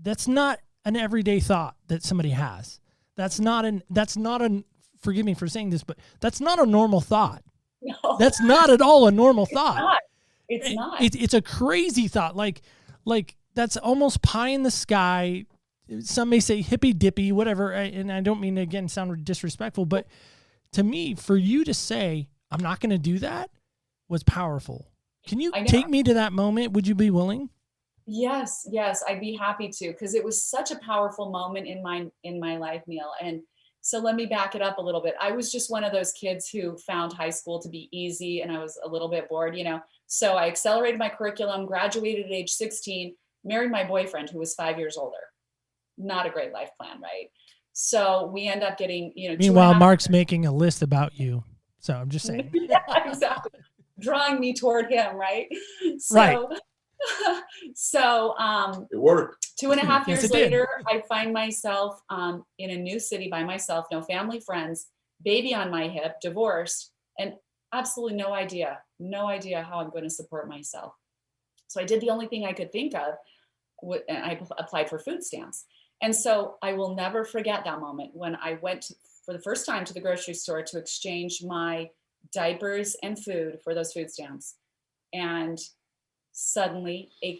that's not an everyday thought that somebody has. That's not forgive me for saying this, but that's not a normal thought. No. That's not at all a normal thought. It's not. It's a crazy thought. Like that's almost pie in the sky. Some may say hippy dippy, whatever. And I don't mean to, again, sound disrespectful, but to me, for you to say, I'm not going to do that, was powerful. Can you take me to that moment? Would you be willing? Yes, I'd be happy to, because it was such a powerful moment in my life, Neil. And so let me back it up a little bit. I was just one of those kids who found high school to be easy, and I was a little bit bored, you know. So I accelerated my curriculum, graduated at age 16, married my boyfriend who was 5 years older. Not a great life plan, right? So we end up getting, you know. Meanwhile, Mark's making a list about you. So I'm just saying. Yeah, exactly. Drawing me toward him, right? So, right. So it worked. 2.5 Yes, years later, I find myself in a new city by myself, no family, friends, baby on my hip, divorced, and absolutely no idea how I'm going to support myself. So I did the only thing I could think of, and I applied for food stamps. And so I will never forget that moment when I went for the first time to the grocery store to exchange my diapers and food for those food stamps. And suddenly it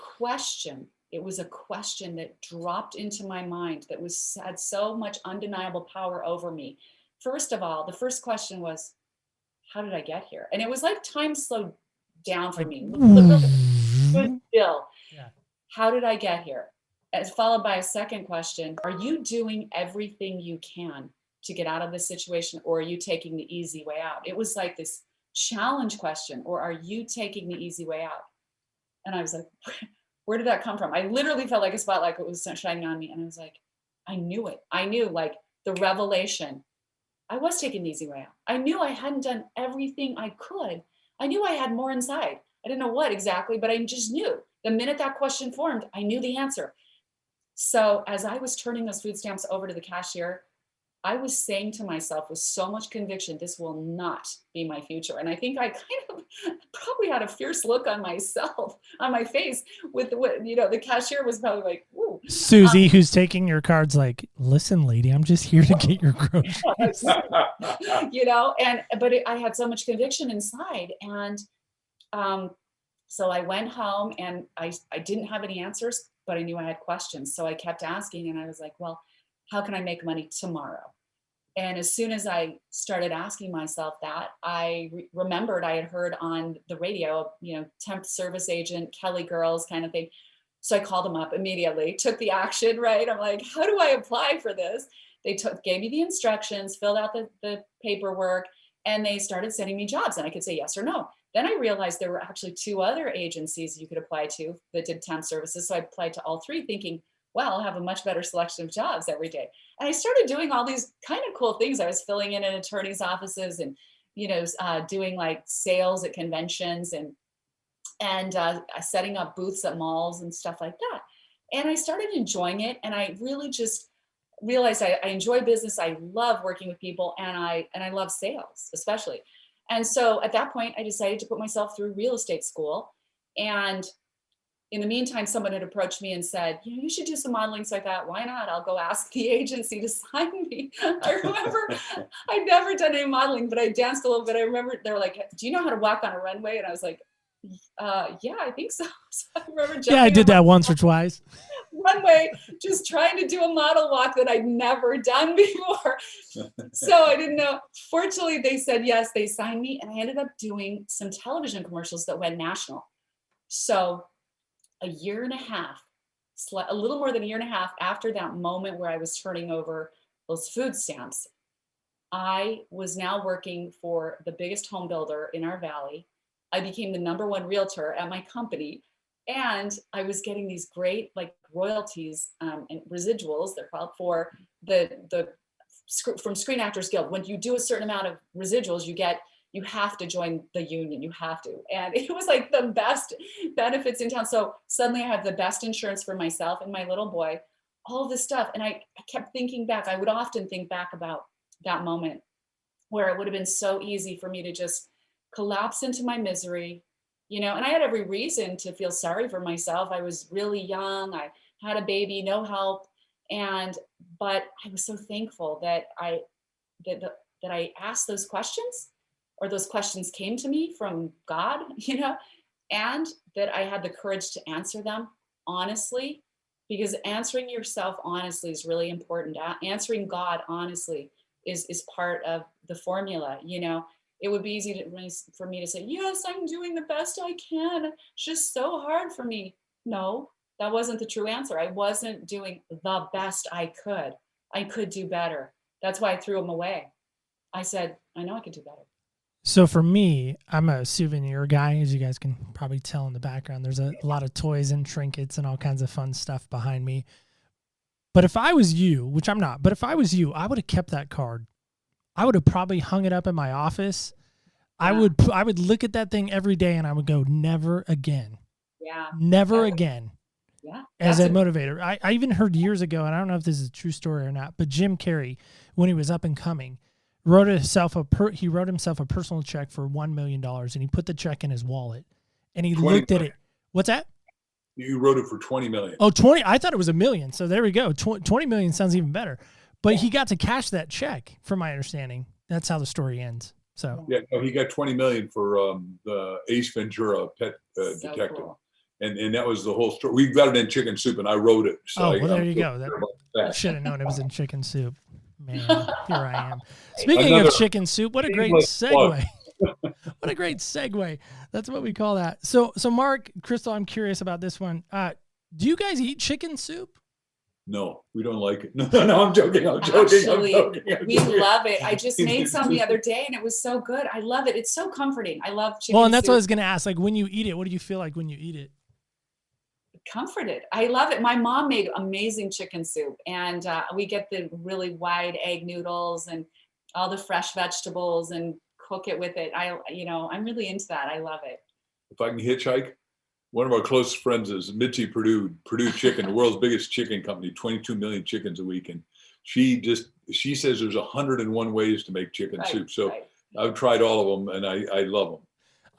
was a question that dropped into my mind that had so much undeniable power over me. First of all, the first question was, how did I get here? And it was like time slowed down for me. Good still. Yeah. How did I get here? As followed by a second question, are you doing everything you can to get out of this situation, or are you taking the easy way out? It was like this challenge question, or are you taking the easy way out? And I was like, where did that come from? I literally felt like a spotlight was shining on me. And I was like, I knew it. I knew, like, the revelation. I was taking the easy way out. I knew I hadn't done everything I could. I knew I had more inside. I didn't know what exactly, but I just knew. The minute that question formed, I knew the answer. So as I was turning those food stamps over to the cashier, I was saying to myself with so much conviction, this will not be my future. And I think I kind of probably had a fierce look on myself, on my face, with the cashier was probably like, ooh. Susie, who's taking your cards, like, listen, lady, I'm just here to get your groceries. But I had so much conviction inside. And so I went home and I didn't have any answers, but I knew I had questions. So I kept asking, and I was like, well, how can I make money tomorrow? And as soon as I started asking myself that, I remembered I had heard on the radio, temp service agent, Kelly girls kind of thing. So I called them up immediately, took the action, right? I'm like, how do I apply for this? They gave me the instructions, filled out the paperwork, and they started sending me jobs, and I could say yes or no. Then I realized there were actually 2 other agencies you could apply to that did temp services. So I applied to all 3 thinking, well, I'll have a much better selection of jobs every day. And I started doing all these kind of cool things. I was filling in attorneys' offices and, doing like sales at conventions and setting up booths at malls and stuff like that. And I started enjoying it. And I really just realized I enjoy business. I love working with people, and I love sales, especially. And so at that point, I decided to put myself through real estate school. And in the meantime, someone had approached me and said, you should do some modeling. So I thought, why not? I'll go ask the agency to sign me. I remember I'd never done any modeling, but I danced a little bit. I remember they were like, do you know how to walk on a runway? And I was like, yeah, I think so. So I remember jumping. Yeah, I did that once or twice. Runway, just trying to do a model walk that I'd never done before. So I didn't know. Fortunately, they said yes, they signed me, and I ended up doing some television commercials that went national. So a year and a half, a little more than a year and a half after that moment where I was turning over those food stamps, I was now working for the biggest home builder in our valley. I became the #1 realtor at my company, and I was getting these great royalties and residuals, they're called, for from Screen Actors Guild. When you do a certain amount of residuals, you have to join the union, you have to. And it was like the best benefits in town. So suddenly I have the best insurance for myself and my little boy, all this stuff. And I kept thinking back, I would often think back about that moment where it would have been so easy for me to just collapse into my misery, and I had every reason to feel sorry for myself. I was really young, I had a baby, no help. But I was so thankful that I asked those questions, or those questions came to me from God, and that I had the courage to answer them honestly, because answering yourself honestly is really important. Answering God honestly is part of the formula. It would be easy for me to say, yes, I'm doing the best I can. It's just so hard for me. No, that wasn't the true answer. I wasn't doing the best I could. I could do better. That's why I threw them away. I said, I know I could do better. So for me, I'm a souvenir guy, as you guys can probably tell in the background. There's a lot of toys and trinkets and all kinds of fun stuff behind me. But if I was you, which I'm not, but if I was you, I would have kept that card. I would have probably hung it up in my office. Yeah. I would look at that thing every day and I would go, never again. Yeah. Never again. Yeah. As a motivator. I even heard years ago, and I don't know if this is a true story or not, but Jim Carrey, when he was up and coming, he wrote himself a personal check for $1 million, and he put the check in his wallet, and he 20 looked at it. What's that? You wrote it for 20 million. Oh, 20. I thought it was $1 million. So there we go. 20 million sounds even better. But he got to cash that check, from my understanding. That's how the story ends. So Yeah, no, he got 20 million for the Ace Ventura pet detective. Cool. And that was the whole story. We've got it in Chicken Soup, and I wrote it. So there you go. I should have known it was in Chicken Soup. Man, here I am. Speaking of Chicken Soup, what a great segue. What a great segue. That's what we call that. So Mark, Crystal, I'm curious about this one. Do you guys eat chicken soup? No, we don't like it. No, I'm joking. Actually, we love it. I just made some the other day, and it was so good. I love it. It's so comforting. I love chicken Well, and that's soup. what I was going to ask. Like, when you eat it, what do you feel like when you eat it? Comforted. I love it. My mom made amazing chicken soup, and we get the really wide egg noodles and all the fresh vegetables and cook it with it. I'm really into that. I love it. If I can hitchhike, one of our close friends is Mitzi Purdue Chicken, the world's biggest chicken company, 22 million chickens a week. And she says there's 101 ways to make chicken soup. So I've tried all of them, and I love them.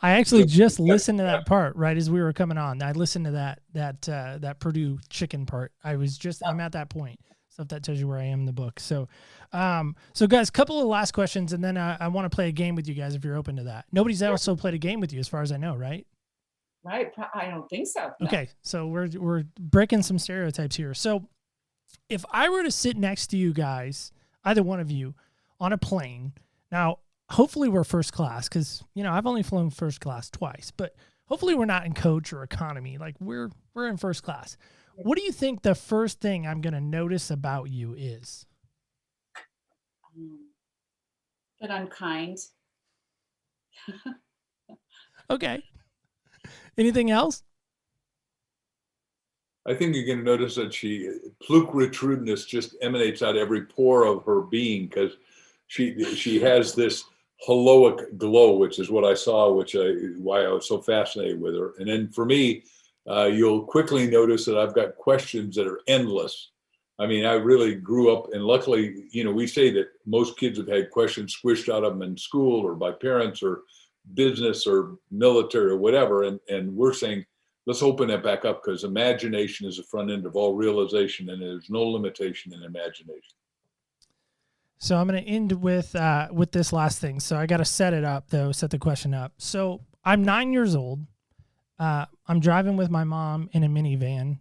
I actually just listened to that part right as we were coming on. I listened to that Purdue chicken part. I'm at that point. So if that tells you where I am in the book. So guys, couple of last questions, and then I want to play a game with you guys if you're open to that. Nobody's also played a game with you as far as I know, right? Right. I don't think so. No. Okay. So we're breaking some stereotypes here. So if I were to sit next to you guys, either one of you, on a plane, now hopefully we're first class, because I've only flown first class twice, but hopefully we're not in coach or economy. Like we're in first class. What do you think the first thing I'm going to notice about you is? That I'm kind. Okay. Anything else? I think you're going to notice that pulchritudinous just emanates out of every pore of her being, because she has this heroic glow, which is what I saw, why I was so fascinated with her. And then for me, you'll quickly notice that I've got questions that are endless. I mean, I really grew up, and luckily, we say that most kids have had questions squished out of them in school or by parents or business or military or whatever. And we're saying, let's open that back up, because imagination is the front end of all realization, and there's no limitation in imagination. So I'm going to end with this last thing. So I got to set the question up. So I'm 9 years old. I'm driving with my mom in a minivan,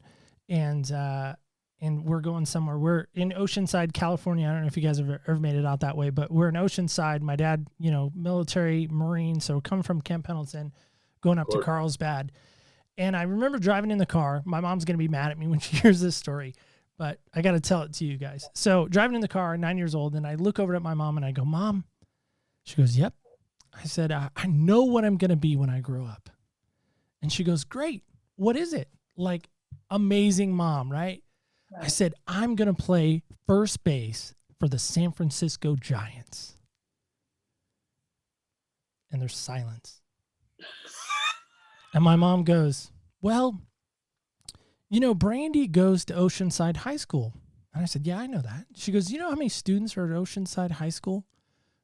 and we're going somewhere. We're in Oceanside, California. I don't know if you guys have ever made it out that way, but we're in Oceanside. My dad, military Marine, so come from Camp Pendleton, going up to Carlsbad. And I remember driving in the car. My mom's going to be mad at me when she hears this story, but I got to tell it to you guys. So driving in the car, 9 years old, and I look over at my mom and I go, "Mom." She goes, "Yep." I said, I know what I'm going to be when I grow up. And she goes, "Great. What is it?" Like, amazing mom, right? I said, "I'm going to play first base for the San Francisco Giants." And there's silence. And my mom goes, "Well, Brandy goes to Oceanside High School." And I said, "Yeah, I know that." She goes, "You know how many students are at Oceanside High School?"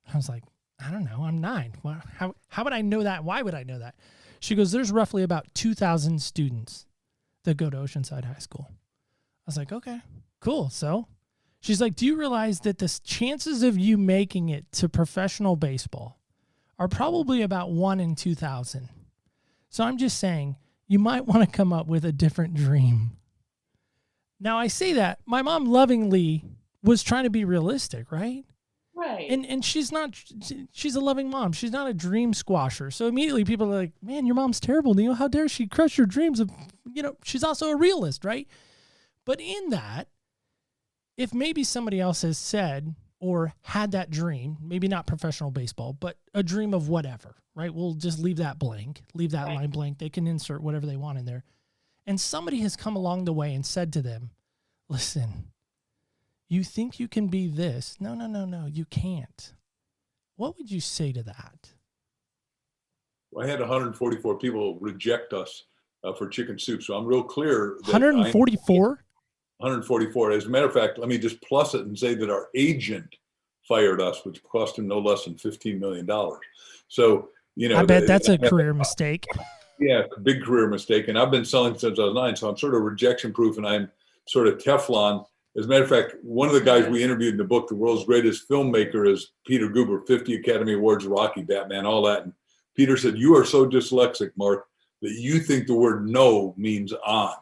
And I was like, "I don't know. I'm 9. Well, how would I know that? Why would I know that?" She goes, "There's roughly about 2,000 students that go to Oceanside High School." I was like, "Okay, cool." So she's like, "Do you realize that the chances of you making it to professional baseball are probably about 1 in 2,000? So I'm just saying, you might want to come up with a different dream." Now I say that, my mom lovingly was trying to be realistic, right? Right. And she's a loving mom. She's not a dream squasher. So immediately people are like, "Man, your mom's terrible, Neil. How dare she crush your dreams of," she's also a realist, right? But in that, if maybe somebody else has said or had that dream, maybe not professional baseball, but a dream of whatever, right? We'll just leave that blank, leave that line blank. They can insert whatever they want in there. And somebody has come along the way and said to them, "Listen, you think you can be this? No, you can't." What would you say to that? I had 144 people reject us for chicken soup. So I'm real clear. 144? 144. As a matter of fact, let me just plus it and say that our agent fired us, which cost him no less than $15 million. So, I bet that's a career mistake. Yeah, big career mistake. And I've been selling since I was 9, so I'm sort of rejection proof, and I'm sort of Teflon. As a matter of fact, one of the guys we interviewed in the book, the world's greatest filmmaker, is Peter Guber, 50 Academy Awards, Rocky, Batman, all that. And Peter said, "You are so dyslexic, Mark, that you think the word no means on."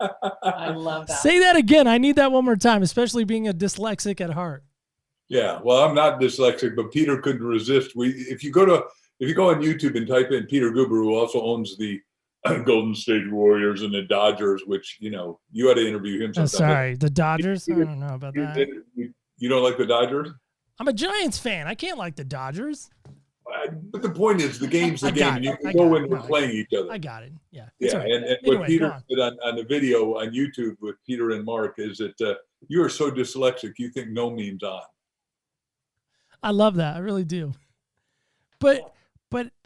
I love that. Say that again. I need that one more time, especially being a dyslexic at heart. Yeah, well, I'm not dyslexic, but Peter couldn't resist. If you go on YouTube and type in Peter Guber, who also owns the Golden State Warriors and the Dodgers, which you ought to interview him sometime. Sorry, the Dodgers. I don't know about that. You don't like the Dodgers? I'm a Giants fan. I can't like the Dodgers. But the point is, the game's the game, and you can go in and playing each other. I got it. Yeah. Yeah, right. and Anyway, what Peter did on the video on YouTube with Peter and Mark is that you are so dyslexic, you think no means on. I love that. I really do. But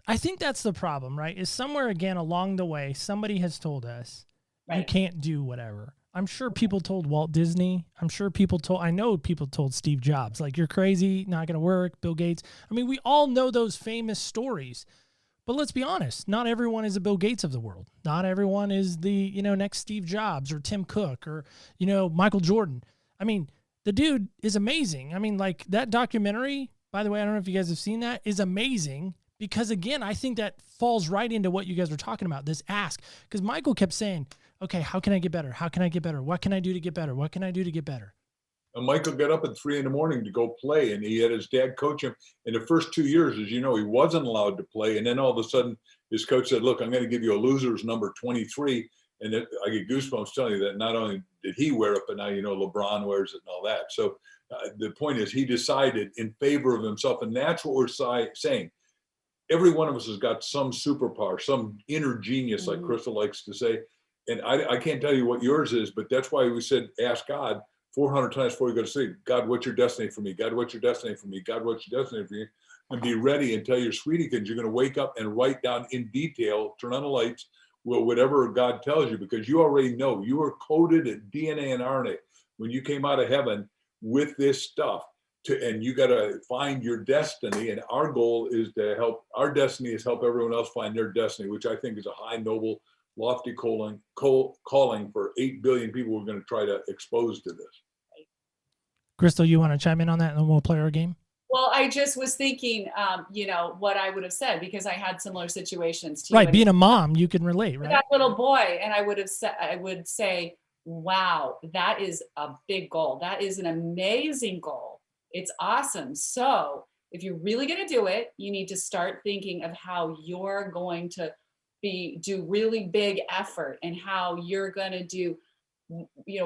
I think that's the problem, right? Is somewhere again along the way, somebody has told us you can't do whatever. I'm sure people told Walt Disney. I know people told Steve Jobs, like, you're crazy, not going to work, Bill Gates. I mean, we all know those famous stories. But let's be honest, not everyone is a Bill Gates of the world. Not everyone is the, next Steve Jobs or Tim Cook or, Michael Jordan. I mean, the dude is amazing. I mean, like, that documentary, by the way, I don't know if you guys have seen that, is amazing because, again, I think that falls right into what you guys were talking about, this ask. Because Michael kept saying, okay, how can I get better? How can I get better? What can I do to get better? What can I do to get better? And Michael got up at 3 a.m. to go play, and he had his dad coach him. In the first 2 years, as you know, he wasn't allowed to play. And then all of a sudden, his coach said, "Look, I'm going to give you a loser's number 23." And I get goosebumps telling you that not only did he wear it, but now LeBron wears it and all that. So the point is, he decided in favor of himself, and that's what we're saying. Every one of us has got some superpower, some inner genius, like Crystal likes to say. And I can't tell you what yours is, but that's why we said, ask God 400 times before you go to sleep. God, what's your destiny for me? God, what's your destiny for me? God, what's your destiny for you? And be ready and tell your sweetie kids you're going to wake up and write down in detail, turn on the lights, whatever God tells you, because you already know you are coded at DNA and RNA when you came out of heaven with this stuff. And you got to find your destiny. And our goal is to help. Our destiny is help everyone else find their destiny, which I think is a high, noble, lofty calling for 8 billion people we're going to try to expose to this. Crystal, you want to chime in on that and then we'll play our game? Well, I just was thinking, what I would have said, because I had similar situations to you. Right. Being a mom, you can relate, right? That little boy. And I would say, wow, that is a big goal. That is an amazing goal. It's awesome. So if you're really going to do it, you need to start thinking of how you're going to do really big effort and how you're going to do,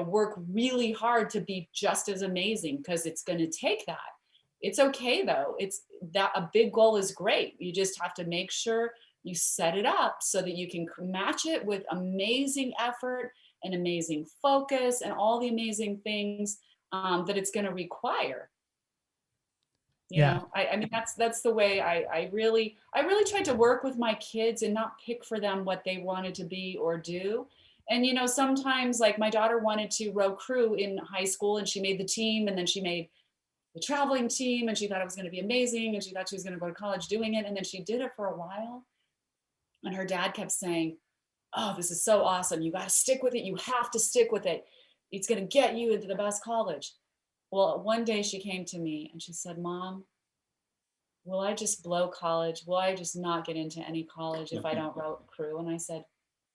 work really hard to be just as amazing, because it's going to take that. It's okay though. It's that a big goal is great. You just have to make sure you set it up so that you can match it with amazing effort and amazing focus and all the amazing things that it's going to require. You know, I mean, that's the way I really tried to work with my kids and not pick for them what they wanted to be or do. And, sometimes, like, my daughter wanted to row crew in high school, and she made the team, and then she made the traveling team, and she thought it was going to be amazing, and she thought she was going to go to college doing it. And then she did it for a while, and her dad kept saying, "Oh, this is so awesome. You got to stick with it. You have to stick with it. It's going to get you into the best college." Well, one day she came to me and she said, "Mom, will I just blow college? Will I just not get into any college if I don't row crew?" And I said,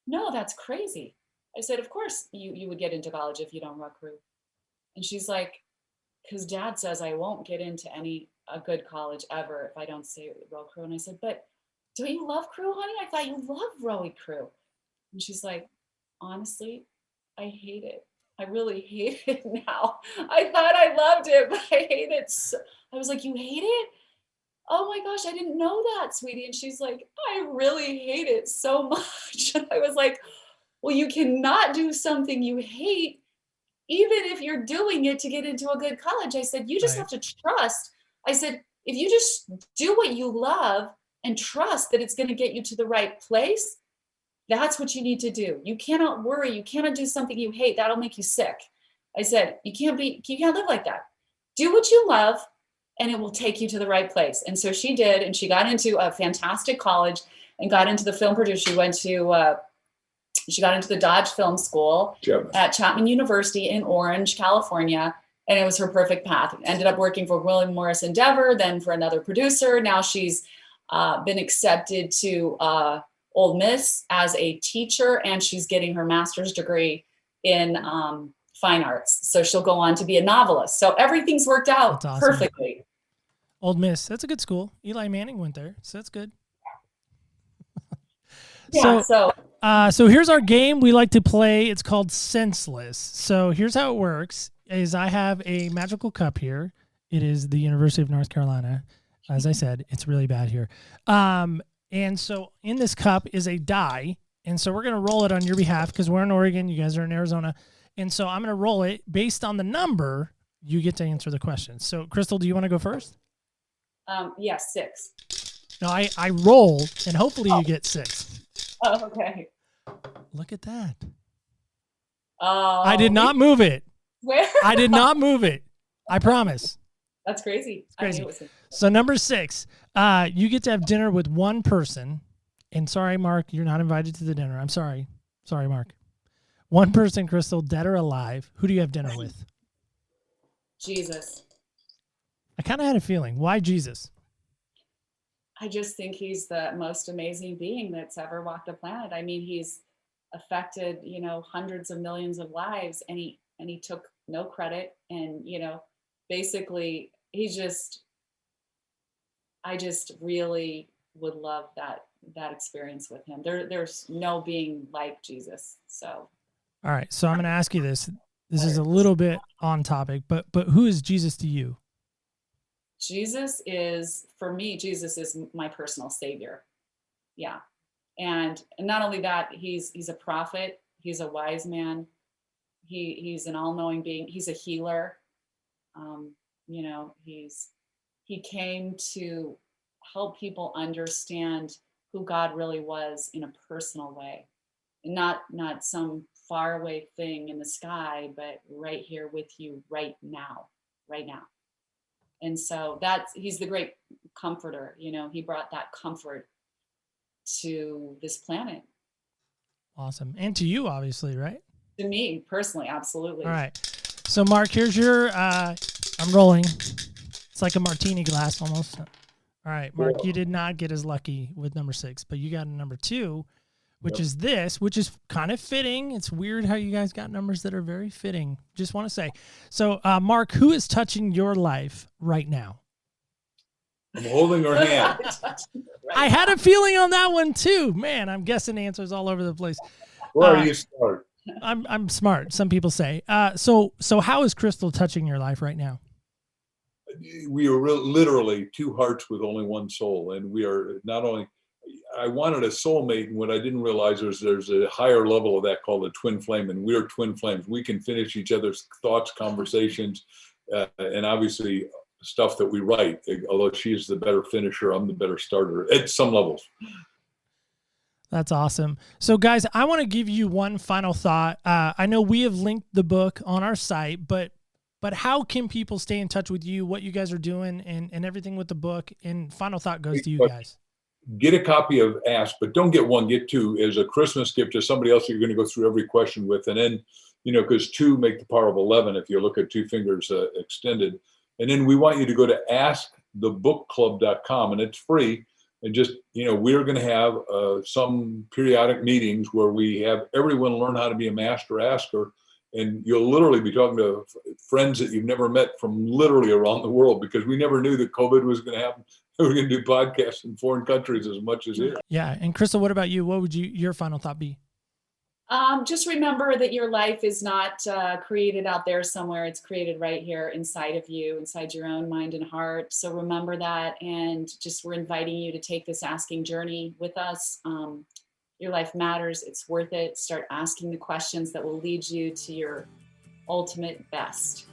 "No, that's crazy." I said, "Of course you would get into college if you don't row crew." And she's like, "Because Dad says I won't get into a good college ever if I don't say row crew." And I said, "But don't you love crew, honey? I thought you loved rowing crew." And she's like, "Honestly, I hate it. I really hate it now. I thought I loved it, but I hate it." So I was like, "You hate it? Oh my gosh, I didn't know that, sweetie." And she's like, "I really hate it so much." And I was like, "Well, you cannot do something you hate, even if you're doing it to get into a good college." I said, "You just have to trust." I said, "If you just do what you love and trust that it's going to get you to the right place, that's what you need to do. You cannot worry. You cannot do something you hate. That'll make you sick." I said, you can't live like that. do what you love and it will take you to the right place. And so she did, and she got into a fantastic college and got into the film producer. She got into the Dodge Film School at Chapman University in Orange, California. And it was her perfect path. Ended up working for William Morris Endeavor, then for another producer. Now she's been accepted to Ole Miss as a teacher, and she's getting her master's degree in fine arts. So she'll go on to be a novelist. So everything's worked out perfectly. Ole Miss, that's a good school. Eli Manning went there, so that's good. Yeah. So here's our game we like to play. It's called Senseless. So here's how it works: is I have a magical cup here. It is the University of North Carolina. As I said, it's really bad here. And so in this cup is a die. And so we're going to roll it on your behalf because we're in Oregon. You guys are in Arizona. And so I'm going to roll it based on the number. You get to answer the question. So, Crystal, do you want to go first? Yes, 6. No, I roll, and hopefully you get 6. Oh, okay. Look at that. Oh, I did not move it. Where? I did not move it. I promise. That's crazy. It's crazy. I knew it was So number 6, you get to have dinner with one person. And sorry, Mark, you're not invited to the dinner. I'm sorry. Sorry, Mark. One person, Crystal, dead or alive. Who do you have dinner with? Jesus. I kind of had a feeling. Why Jesus? I just think he's the most amazing being that's ever walked the planet. I mean, he's affected, hundreds of millions of lives, and he took no credit. And, basically I just really would love that experience with him. There's no being like Jesus. So. All right. So I'm going to ask you this. This is a little bit on topic, but who is Jesus to you? For me, Jesus is my personal savior. Yeah. And not only that, he's a prophet. He's a wise man. He's an all-knowing being. He's a healer. He came to help people understand who God really was in a personal way, and not some faraway thing in the sky, but right here with you right now. And so he's the great comforter. He brought that comfort to this planet. Awesome. And to you, obviously, right? To me personally, absolutely. All right. So Mark, here's your, I'm rolling. It's like a martini glass almost. All right, Mark, you did not get as lucky with number 6, but you got a number 2, which is this, which is kind of fitting. It's weird how you guys got numbers that are very fitting. Just want to say. So, Mark, who is touching your life right now? I'm holding her hand. I had a feeling on that one too. Man, I'm guessing answers all over the place. Where are you smart? I'm smart, some people say. So how is Crystal touching your life right now? We are literally two hearts with only one soul. And we are not only, I wanted a soulmate, and what I didn't realize is there's a higher level of that called a twin flame, and we're twin flames. We can finish each other's thoughts, conversations, and obviously stuff that we write. Although she's the better finisher, I'm the better starter at some levels. That's awesome. So guys, I want to give you one final thought. I know we have linked the book on our site, but how can people stay in touch with you, what you guys are doing, and everything with the book? And final thought goes to you guys. Get a copy of Ask, but don't get one, get 2 as a Christmas gift to somebody else that you're going to go through every question with. And then, because 2 make the power of 11 if you look at 2 fingers extended. And then we want you to go to askthebookclub.com, and it's free. And just, we're going to have some periodic meetings where we have everyone learn how to be a master asker. And you'll literally be talking to friends that you've never met from literally around the world, because we never knew that COVID was going to happen. We're going to do podcasts in foreign countries as much as here. Yeah. And Crystal, what about you? What would your final thought be? Just remember that your life is not created out there somewhere. It's created right here inside of you, inside your own mind and heart. So remember that. And just we're inviting you to take this asking journey with us. Your life matters. It's worth it. Start asking the questions that will lead you to your ultimate best.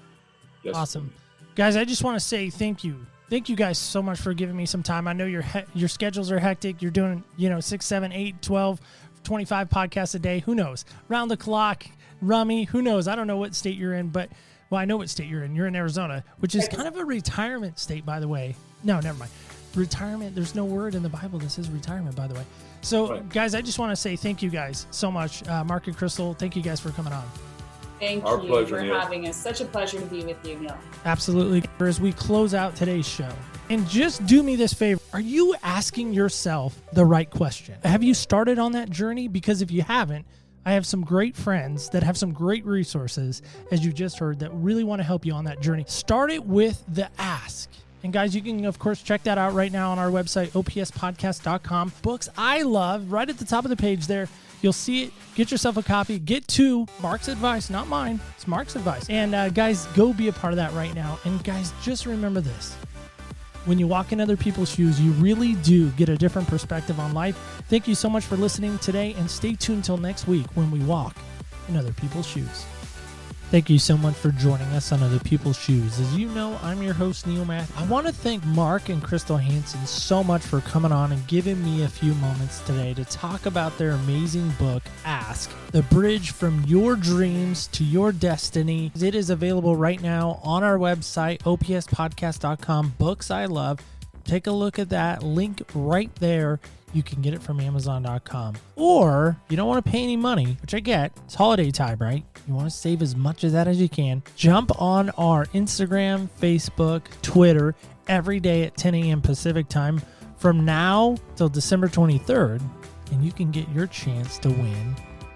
Yes. Awesome. Guys, I just want to say thank you. Thank you guys so much for giving me some time. I know your schedules are hectic. You're doing, 6, 7, 8, 12, 25 podcasts a day. Who knows? Round the clock, rummy. Who knows? I don't know what state you're in, but Well, I know what state you're in. You're in Arizona, which is kind of a retirement state, by the way. No, never mind. Retirement, there's no word in the Bible that says retirement, by the way. So, Right. guys, I just want to say thank you guys so much. Mark and Crystal, thank you guys for coming on. Thank Our you pleasure, for Neil. having us. Such a pleasure to be with you, Neil. Absolutely. As we close out today's show, and just do me this favor, are you asking yourself the right question? Have you started on that journey? Because if you haven't, I have some great friends that have some great resources, as you just heard, that really want to help you on that journey. Start it with the ask. And guys, you can, of course, check that out right now on our website, opspodcast.com. Books I love, right at the top of the page there. You'll see it. Get yourself a copy. Get to Mark's advice, not mine. It's Mark's advice. And guys, go be a part of that right now. And guys, just remember this. When you walk in other people's shoes, you really do get a different perspective on life. Thank you so much for listening today, and stay tuned till next week when we walk in other people's shoes. Thank you so much for joining us on Other People's Shoes. As you know, I'm your host, Neil Matthews. I want to thank Mark and Crystal Hansen so much for coming on and giving me a few moments today to talk about their amazing book, Ask, The Bridge from Your Dreams to Your Destiny. It is available right now on our website, opspodcast.com, Books I Love. Take a look at that link right there. You can get it from Amazon.com. Or you don't want to pay any money, which I get. It's holiday time, right? You want to save as much of that as you can. Jump on our Instagram, Facebook, Twitter every day at 10 a.m. Pacific time from now till December 23rd. And you can get your chance to win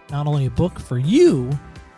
not only a book for you,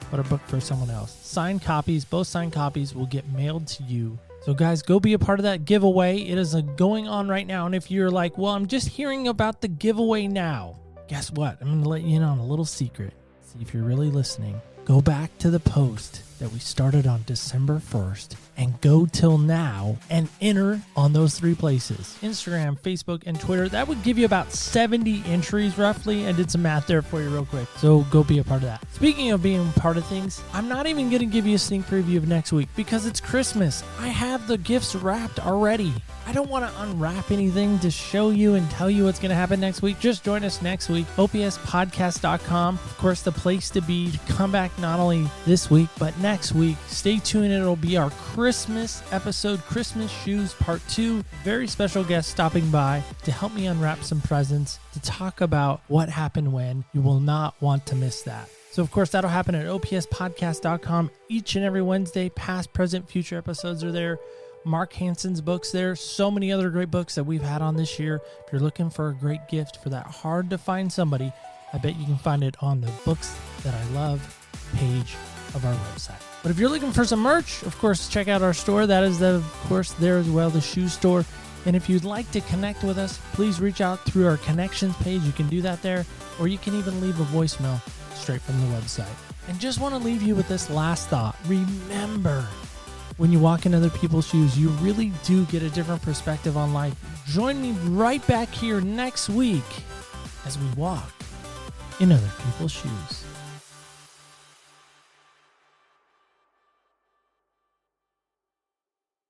but a book for someone else. Signed copies, both signed copies will get mailed to you. So guys, go be a part of that giveaway. It is going on right now. And if you're like, well, I'm just hearing about the giveaway now, guess what? I'm going to let you in on a little secret. See if you're really listening. Go back to the post that we started on December 1st and go till now and enter on those three places: Instagram, Facebook, and Twitter. That would give you about 70 entries roughly. I did some math there for you real quick. So go be a part of that. Speaking of being a part of things, I'm not even going to give you a sneak preview of next week because it's Christmas. I have the gifts wrapped already. I don't want to unwrap anything to show you and tell you what's going to happen next week. Just join us next week. opspodcast.com. Of course, the place to be to come back not only this week, but next week. Stay tuned. It'll be our Christmas episode, Christmas Shoes Part 2. Very special guest stopping by to help me unwrap some presents, to talk about what happened when. You will not want to miss that. So, of course, that'll happen at opspodcast.com each and every Wednesday. Past, present, future episodes are there. Mark Hansen's books there. So many other great books that we've had on this year. If you're looking for a great gift for that hard to find somebody, I bet you can find it on the Books That I Love page of our website. But if you're looking for some merch, of course, check out our store. That is, of course, there as well, the shoe store. And if you'd like to connect with us, please reach out through our connections page. You can do that there, or you can even leave a voicemail straight from the website. And just want to leave you with this last thought. Remember, when you walk in other people's shoes, you really do get a different perspective on life. Join me right back here next week as we walk in other people's shoes.